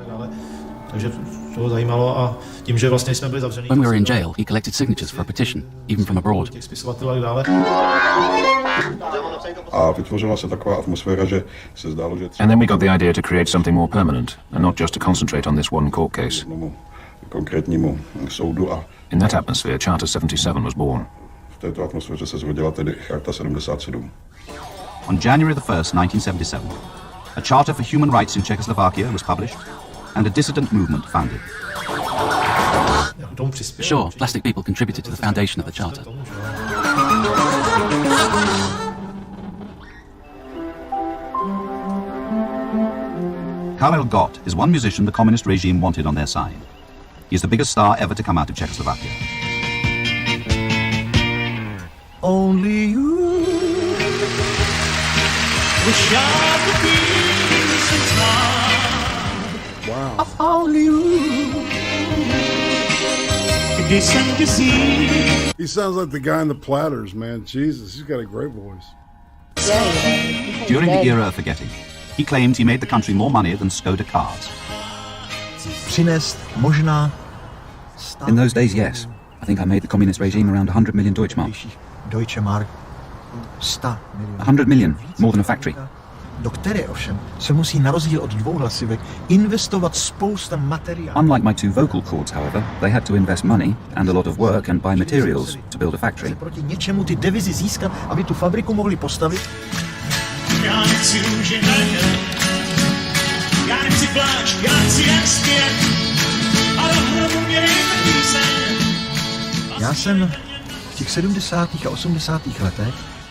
When we were in jail, he collected signatures for a petition, even from abroad. And then we got the idea to create something more permanent, and not just to concentrate on this one court case. In that atmosphere, Charter 77 was born. On January the 1st, 1977, a Charter for Human Rights in Czechoslovakia was published, and a dissident movement founded. Sure, plastic people contributed to the foundation of the Charter. Karel Gott is one musician the communist regime wanted on their side. He is the biggest star ever to come out of Czechoslovakia. Only you wish I could be Wow. only you. He sounds like the guy in the Platters, man. Jesus, he's got a great voice. During the era of forgetting, he claims he made the country more money than Skoda cars. In those days, yes. I think I made the communist regime around 100 million Deutschmark. 100 million, more than a factory. Unlike my 2 vocal cords, however, they had to invest money and a lot of work and buy materials to build a factory.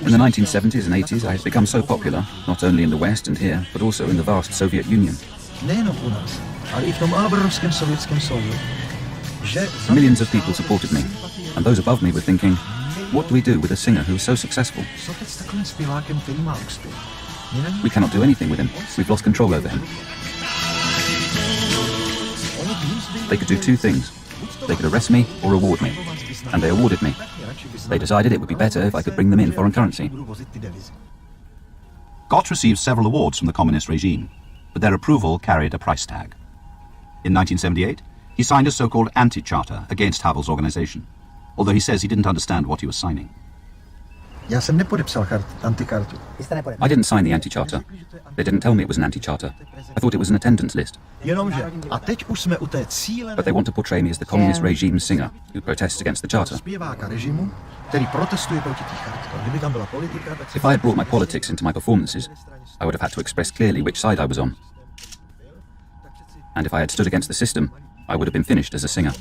In the 1970s and 80s, I had become so popular, not only in the West and here, but also in the vast Soviet Union. Millions of people supported me, and those above me were thinking, what do we do with a singer who is so successful? We cannot do anything with him. We've lost control over him. They could do 2 things. They could arrest me or reward me, and they awarded me. They decided it would be better if I could bring them in foreign currency. Gott received several awards from the communist regime, but their approval carried a price tag. In 1978, he signed a so-called anti-charter against Havel's organization, although he says he didn't understand what he was signing. I didn't sign the anti-charter. They didn't tell me it was an anti-charter. I thought it was an attendance list. But they want to portray me as the communist regime singer who protests against the charter. If I had brought my politics into my performances, I would have had to express clearly which side I was on. And if I had stood against the system, I would have been finished as a singer.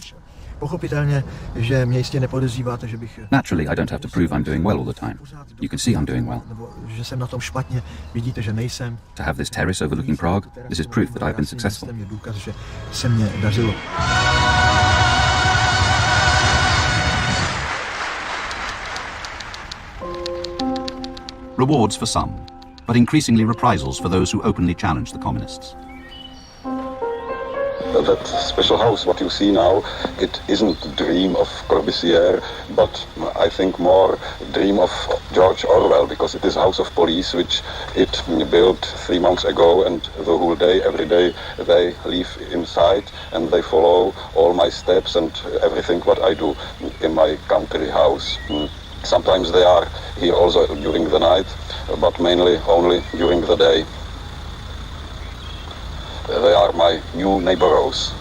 Pochopitelně, že mě jistě nepodezříváte, že bych... Naturally, I don't have to prove I'm doing well all the time. You can see I'm doing well. Nebo že jsem na tom špatně, vidíte, že nejsem. To have this terrace overlooking Prague, this is proof that I've been successful. Je důkaz, že se mně dařilo. Rewards for some, but increasingly reprisals for those who openly challenge the communists. That special house, what you see now, it isn't the dream of Corbusier, but I think more dream of George Orwell, because it is a house of police which it built 3 months ago, and the whole day, every day, they live inside and they follow all my steps and everything what I do in my country house. Sometimes they are here also during the night, but mainly only during the day. They are my new neighbors.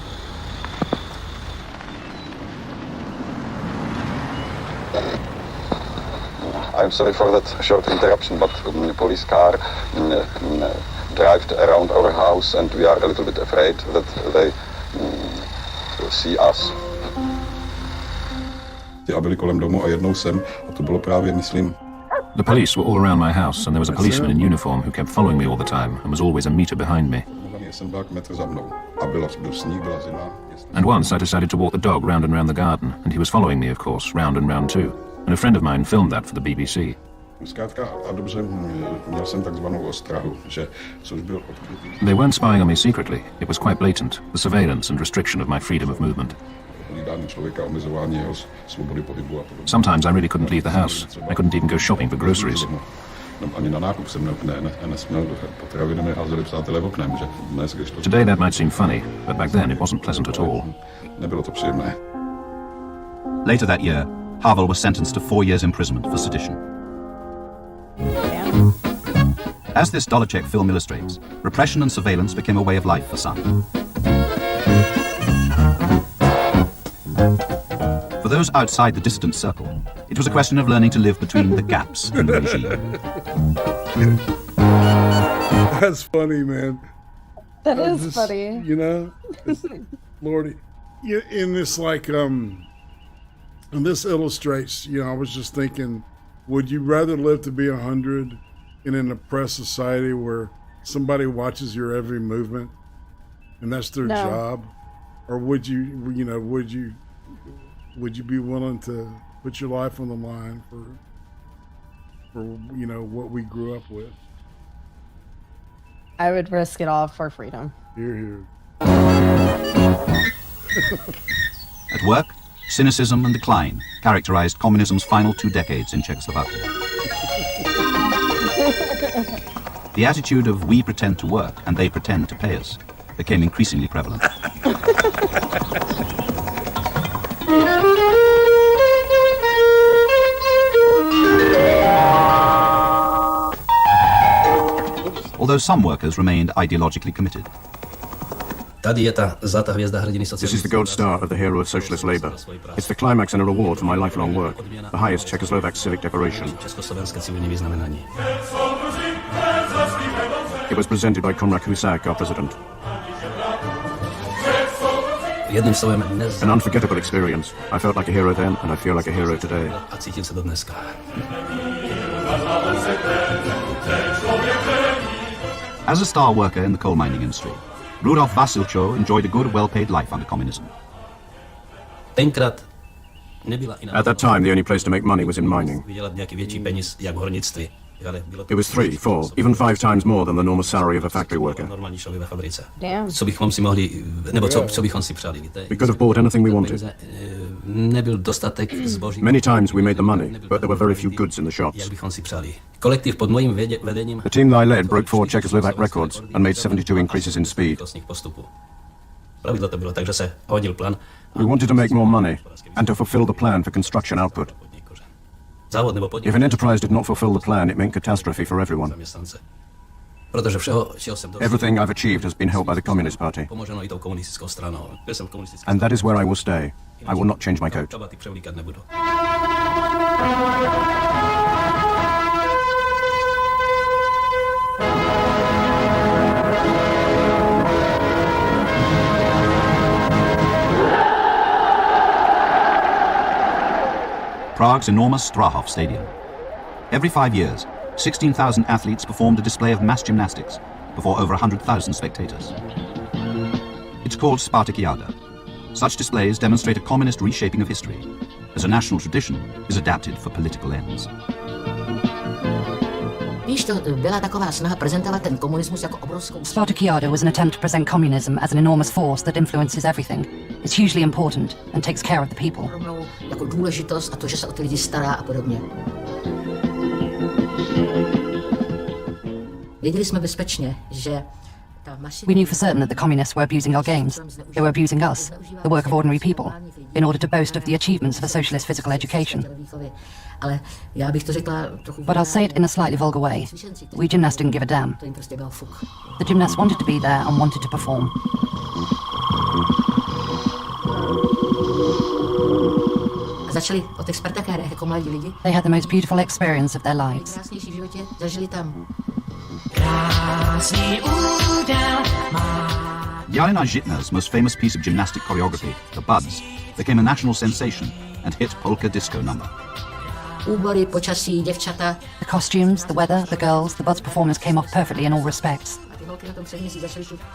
I'm sorry for that short interruption, but police car drive around our house and we are a little bit afraid that they see us. A byli kolem domu a jednou jsem, a to bylo právě, myslím... The police were all around my house, and there was a policeman in uniform who kept following me all the time and was always a meter behind me. And once I decided to walk the dog round and round the garden, and he was following me, of course, round and round too. And a friend of mine filmed that for the BBC. They weren't spying on me secretly. It was quite blatant, the surveillance and restriction of my freedom of movement. Sometimes I really couldn't leave the house. I couldn't even go shopping for groceries. Today that might seem funny, but back then it wasn't pleasant at all. Later that year, Havel was sentenced to 4 years' imprisonment for sedition. As this Dolacek film illustrates, repression and surveillance became a way of life for some. For those outside the distant circle, it was a question of learning to live between the gaps in the regime. That's funny, man. That is funny. You know, Lordy, in this and this illustrates. You know, I was just thinking, would you rather live to be 100 in an oppressed society where somebody watches your every movement, and that's their job, or would you be willing to put your life on the line for what we grew up with? I would risk it all for freedom. Here. At work, cynicism and decline characterized communism's final 2 decades in Czechoslovakia. The attitude of we pretend to work and they pretend to pay us became increasingly prevalent. Although some workers remained ideologically committed. This is the gold star of the hero of socialist labor. It's the climax and a reward for my lifelong work, the highest Czechoslovak civic decoration. It was presented by Konrad Husák, our president. An unforgettable experience. I felt like a hero then, and I feel like a hero today. As a star worker in the coal mining industry, Rudolf Vasilcho enjoyed a good, well-paid life under communism. At that time, the only place to make money was in mining. It was 3, 4, even 5 times more than the normal salary of a factory worker. Damn. We could have bought anything we wanted. Many times we made the money, but there were very few goods in the shops. The team that I led broke 4 Czechoslovak records and made 72 increases in speed. We wanted to make more money and to fulfill the plan for construction output. If an enterprise did not fulfill the plan, it meant catastrophe for everyone. Everything I've achieved has been held by the Communist Party. And that is where I will stay. I will not change my coat. Prague's enormous Strahov Stadium. Every 5 years, 16,000 athletes performed a display of mass gymnastics before over 100,000 spectators. It's called Spartakiada. Such displays demonstrate a communist reshaping of history, as a national tradition is adapted for political ends. Spartakiada was an attempt to present communism as an enormous force that influences everything. It's hugely important and takes care of the people. We knew for certain that the communists were abusing our games. They were abusing us, the work of ordinary people, in order to boast of the achievements of a socialist physical education. But I'll say it in a slightly vulgar way. We gymnasts didn't give a damn. The gymnasts wanted to be there and wanted to perform. They had the most beautiful experience of their lives. Yelena Zhitner's most famous piece of gymnastic choreography, The Buds, became a national sensation and hit polka disco number. The costumes, the weather, the girls, the Buds performance came off perfectly in all respects.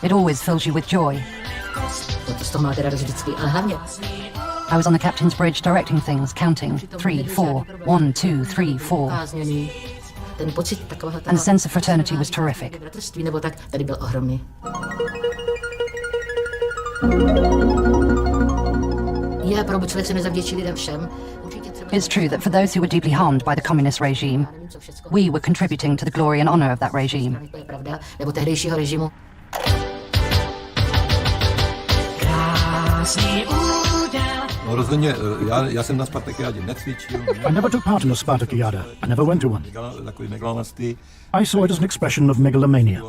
It always fills you with joy. I was on the captain's bridge directing things, counting 3, 4, 1, 2, 3, 4. And the sense of fraternity was terrific. It's true that for those who were deeply harmed by the communist regime, we were contributing to the glory and honor of that regime. I never took part in a Spartakiada. I never went to one. I saw it as an expression of megalomania.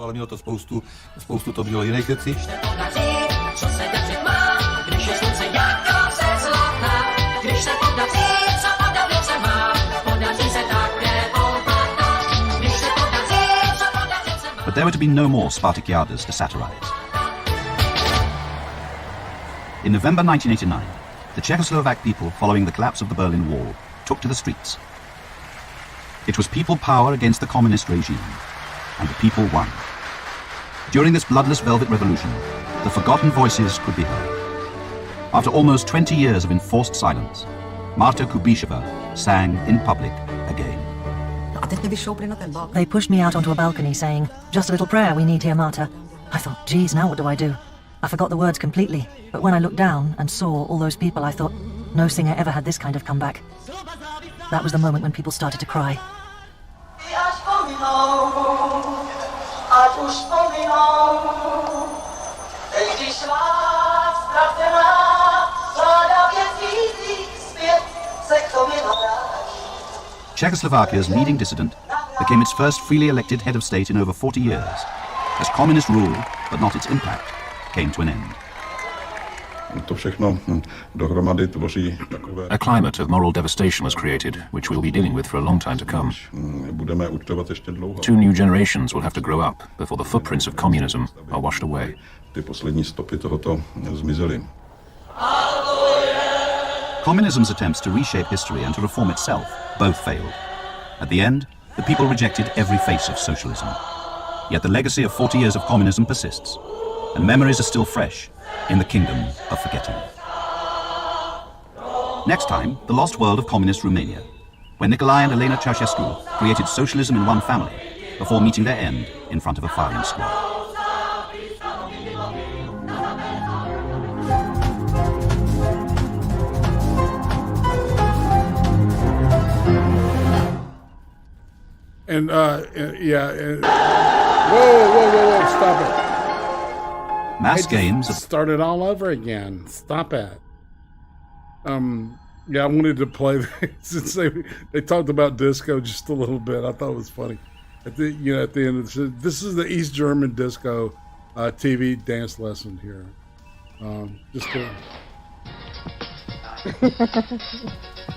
But there were to be no more Spartakiadas to satirize. In November 1989, the Czechoslovak people, following the collapse of the Berlin Wall, took to the streets. It was people power against the communist regime, and the people won. During this bloodless velvet revolution, the forgotten voices could be heard. After almost 20 years of enforced silence, Marta Kubisheva sang in public again. They pushed me out onto a balcony saying, "Just a little prayer we need here, Marta." I thought, geez, now what do I do? I forgot the words completely, but when I looked down and saw all those people, I thought, no singer ever had this kind of comeback. That was the moment when people started to cry. Czechoslovakia's leading dissident became its first freely elected head of state in over 40 years, as communist rule, but not its impact, came to an end. A climate of moral devastation was created, which we'll be dealing with for a long time to come. 2 new generations will have to grow up before the footprints of communism are washed away. Communism's attempts to reshape history and to reform itself both failed. At the end, the people rejected every face of socialism. Yet the legacy of 40 years of communism persists, and memories are still fresh in the kingdom of forgetting. Next time, the lost world of communist Romania, when Nicolae and Elena Ceausescu created socialism in one family before meeting their end in front of a firing squad. And whoa, stop it. Mass games started all over again. Stop it. Yeah, I wanted to play since they talked about disco just a little bit. I thought it was funny. At the end of this is the East German disco TV dance lesson here. Just to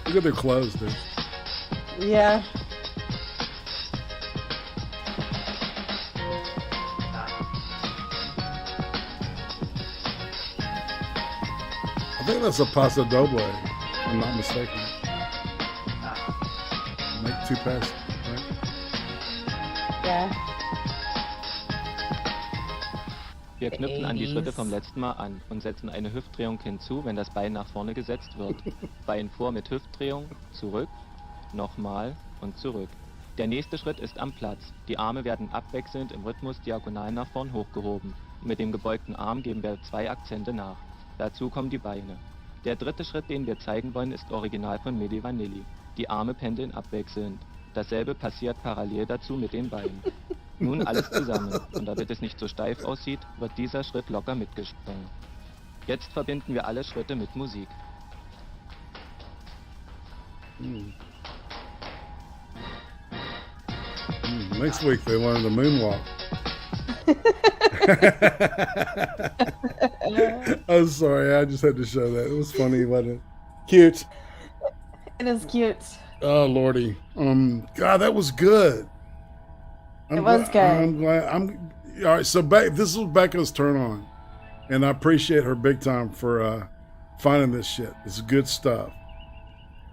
look at their clothes, dude. Yeah. I think that's a Paso Doble, if I'm not mistaken. 2 passes, right? Yeah. Wir knüpfen an die Schritte vom letzten Mal an und setzen eine Hüftdrehung hinzu, wenn das Bein nach vorne gesetzt wird. Bein vor mit Hüftdrehung, zurück, nochmal und zurück. Der nächste Schritt ist am Platz. Die Arme werden abwechselnd im Rhythmus diagonal nach vorn hochgehoben. Mit dem gebeugten Arm geben wir 2 Akzente nach. Dazu kommen die Beine. Der dritte Schritt, den wir zeigen wollen, ist original von Milli Vanilli. Die Arme pendeln abwechselnd. Dasselbe passiert parallel dazu mit den Beinen. Nun alles zusammen, und damit es nicht so steif aussieht, wird dieser Schritt locker mitgesprungen. Jetzt verbinden wir alle Schritte mit Musik. Next week they learn the moonwalk. I'm sorry, I just had to show that. It was funny, wasn't it? Cute. It is cute. Oh Lordy. God, that was good. It was good. I'm glad. All right. So this was Becca's turn on, and I appreciate her big time for finding this shit. It's good stuff.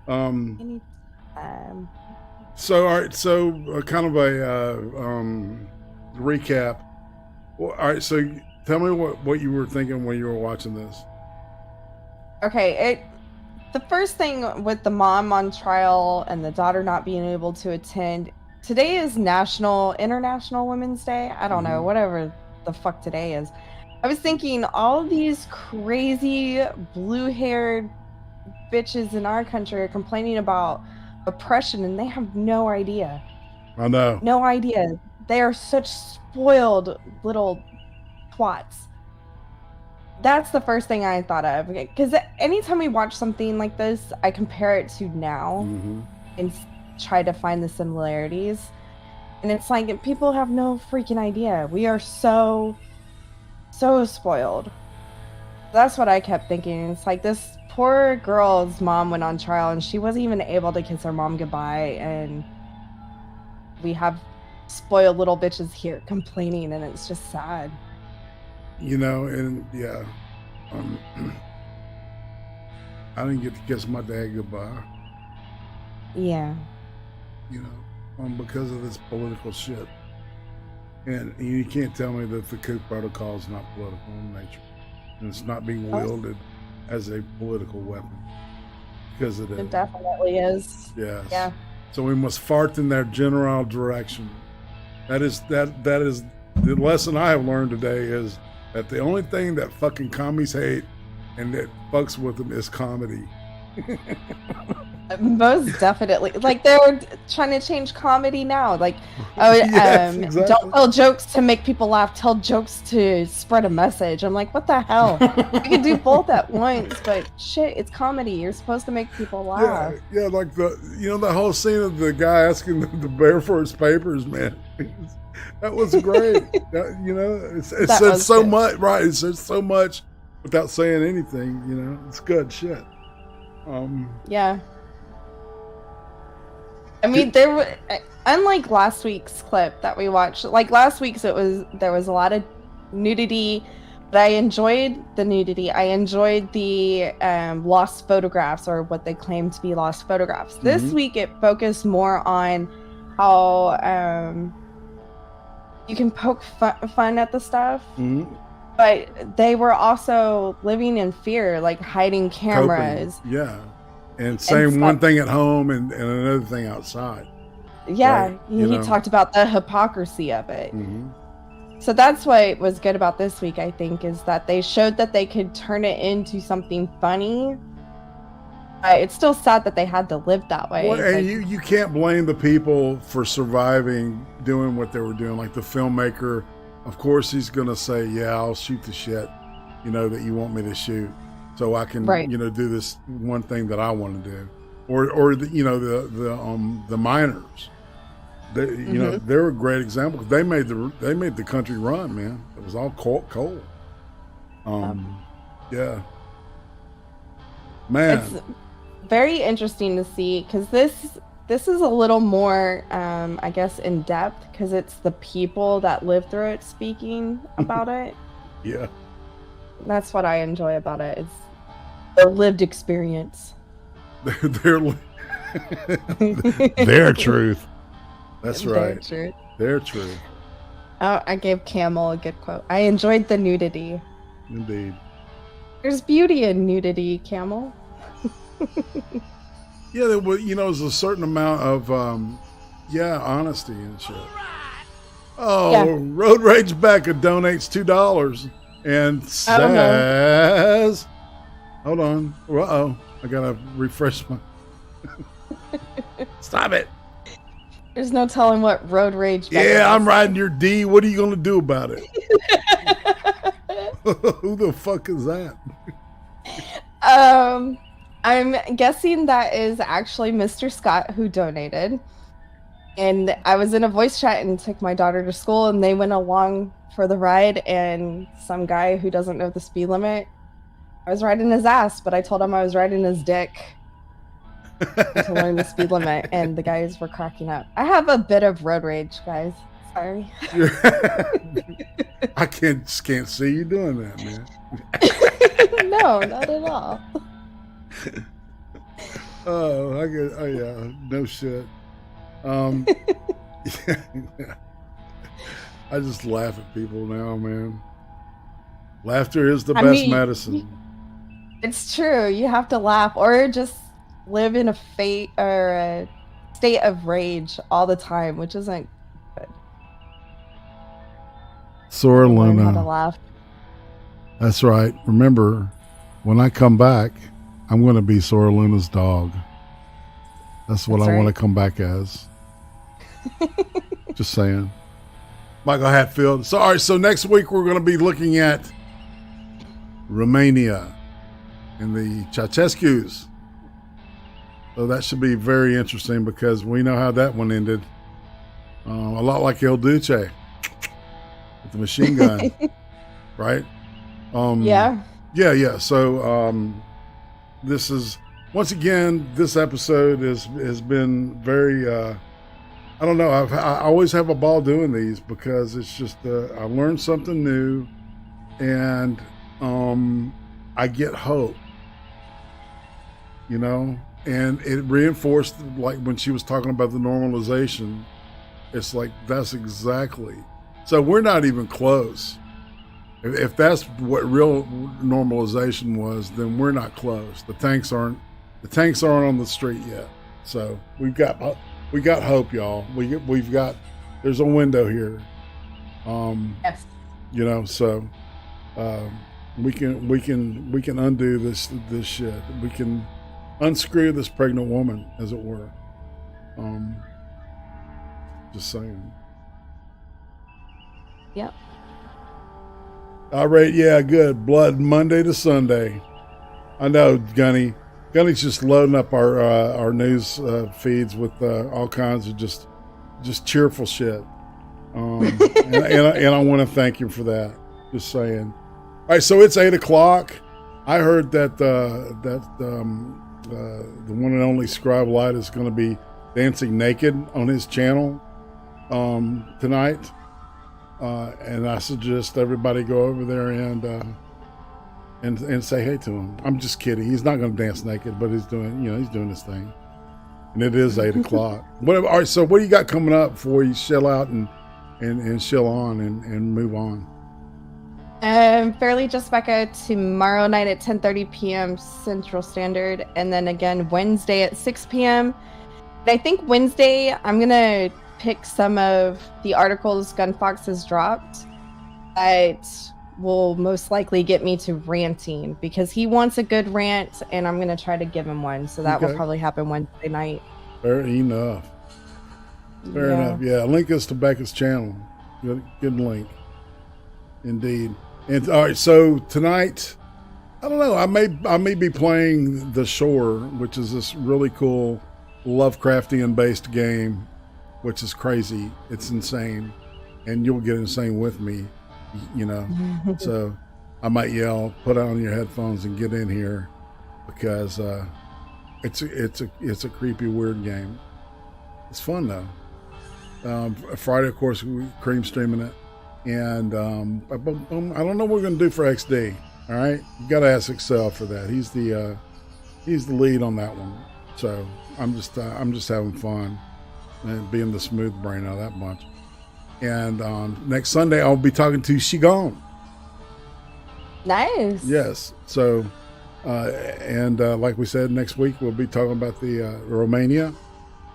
So all right. So kind of a recap. Well, all right. So tell me what you were thinking when you were watching this. Okay. The first thing with the mom on trial and the daughter not being able to attend. Today is International Women's Day. I don't know, whatever the fuck today is. I was thinking all these crazy blue-haired bitches in our country are complaining about oppression and they have no idea. I know. No idea. They are such spoiled little twats. That's the first thing I thought of. Because anytime we watch something like this, I compare it to now and try to find the similarities. And it's like, people have no freaking idea. We are so spoiled. That's what I kept thinking. It's like this poor girl's mom went on trial and she wasn't even able to kiss her mom goodbye. And we have spoiled little bitches here complaining, and it's just sad. You know, and yeah, I didn't get to kiss my dad goodbye. Yeah. You know, because of this political shit. And you can't tell me that the coup protocol is not political in nature. And it's not being wielded as a political weapon. Because it is. It definitely is. Yes. Yeah. So we must fart in their general direction. That is the lesson I have learned today, is that the only thing that fucking commies hate and that fucks with them is comedy. Most definitely. Like, they're trying to change comedy now. Like, exactly. Don't tell jokes to make people laugh. Tell jokes to spread a message. I'm like, what the hell? You can do both at once, but shit, it's comedy. You're supposed to make people laugh. Yeah, like the whole scene of the guy asking the bear for his papers, man. That was great. It says so much, right? It says so much without saying anything. You know, it's good shit. Yeah. I mean, unlike last week's clip that we watched, like last week's, there was a lot of nudity, but I enjoyed the nudity. I enjoyed the lost photographs, or what they claim to be lost photographs. This week, it focused more on how you can poke fun at the stuff, but they were also living in fear, like hiding cameras. Coping. Yeah. And saying one thing at home and another thing outside. Yeah, right? he talked about the hypocrisy of it. So that's what was good about this week, I think, is that they showed that they could turn it into something funny. It's still sad that they had to live that way. Well, and you can't blame the people for surviving doing what they were doing. Like the filmmaker, of course, he's going to say, yeah, I'll shoot the shit, that you want me to shoot. So I can, do this one thing that I want to do, or the miners, they're a great example. They made the country run, man. It was all coal. Yeah, man. It's very interesting to see, because this is a little more, I guess, in depth, because it's the people that live through it speaking about it. Yeah. That's what I enjoy about it. It's a lived experience. Their truth. That's right. Their truth. Their truth. Oh, I gave Camel a good quote. I enjoyed the nudity. Indeed. There's beauty in nudity, Camel. Yeah, there was, there's a certain amount of, honesty and shit. Oh, yeah. Road Rage Becca donates $2 and says, hold on. Uh-oh. I got to refresh my... Stop it. There's no telling what Road Rage Becca is. I'm riding your D. What are you going to do about it? Who the fuck is that? I'm guessing that is actually Mr. Scott who donated. And I was in a voice chat and took my daughter to school, and they went along for the ride, and some guy who doesn't know the speed limit, I was riding his ass, but I told him I was riding his dick to learn the speed limit, and the guys were cracking up. I have a bit of road rage, guys. Sorry. I can't see you doing that, man. No, not at all. Oh yeah, no shit. I just laugh at people now, man. Laughter is the best medicine. It's true. You have to laugh, or just live in a state of rage all the time, which isn't good. Sora Learn how to Luna. laugh. That's right. Remember, when I come back, I'm going to be Sora Luna's dog. That's what I want to come back as. Just saying. Michael Hatfield. So, all right, so next week we're going to be looking at Romania and the Ceausescu's. So that should be very interesting because we know how that one ended. A lot like El Duce with the machine gun, right? Yeah. Yeah. So this is, once again, this episode has been very, I don't know, I always have a ball doing these because it's just, I learned something new and I get hope, and it reinforced, like when she was talking about the normalization, it's like, that's exactly. So we're not even close. If that's what real normalization was, then we're not close. The tanks aren't on the street yet. So we got hope, y'all. We've got, there's a window here. Yes. So we can undo this shit. We can unscrew this pregnant woman, as it were. Just saying. Yep. All right, yeah, good. Blood Monday to Sunday. I know, Gunny. Gunny's just loading up our news feeds with all kinds of just cheerful shit. And I want to thank him for that. Just saying. All right, so it's 8:00. I heard that the one and only Scribe Light is going to be dancing naked on his channel tonight. And I suggest everybody go over there and say hey to him. I'm just kidding. He's not going to dance naked, but he's doing his thing. And it is 8:00. All right, so what do you got coming up before you chill out and chill on and move on? Fairly Just Becca tomorrow night at 10:30 p.m. Central Standard, and then again Wednesday at 6 p.m. I think Wednesday I'm gonna pick some of the articles Gunfox has dropped that will most likely get me to ranting because he wants a good rant, and I'm gonna try to give him one. So that will probably happen Wednesday night. Fair enough. Fair enough. Yeah, link us to Becca's channel. Good link. Indeed. And all right, so tonight, I don't know, I may be playing The Shore, which is this really cool Lovecraftian based game, which is crazy. It's insane, and you'll get insane with me, So I might yell, put on your headphones and get in here, because it's a creepy, weird game. It's fun though. Friday, of course, we cream streaming it. And I don't know what we're going to do for XD. All right, you got to ask Excel for that. He's the lead on that one. So I'm just having fun and being the smooth brain out of that bunch. And next Sunday I'll be talking to Shigon. Nice. Yes. So, and like we said, next week we'll be talking about the Romania.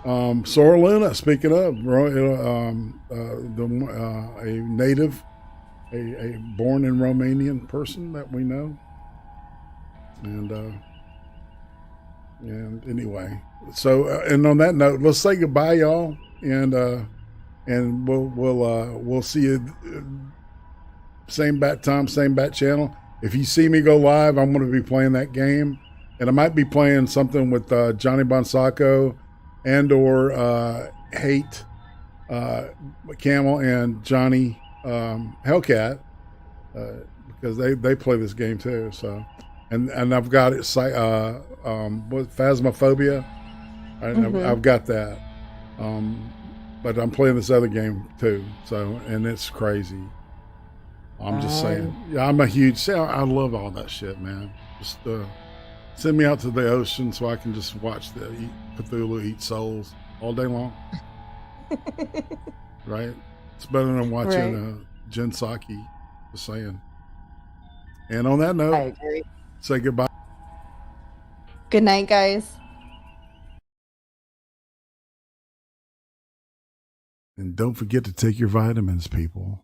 Sora Luna, speaking of, a native, a born in Romanian person that we know. And anyway, so and on that note, let's say goodbye, y'all, and we'll see you same bat time, same bat channel. If you see me go live, I'm going to be playing that game, and I might be playing something with Johnny Bonsacco and or Hate Camel and Johnny Hellcat because they play this game too. So, and I've got it. What Phasmophobia? I've got that. But I'm playing this other game too. So, and it's crazy. I'm just saying. Yeah, I'm a huge. I love all that shit, man. Just send me out to the ocean so I can just watch the Cthulhu eat souls all day long. Right? It's better than watching Jin Saki. Just saying. And on that note, I agree. Say goodbye. Good night, guys. And don't forget to take your vitamins, people.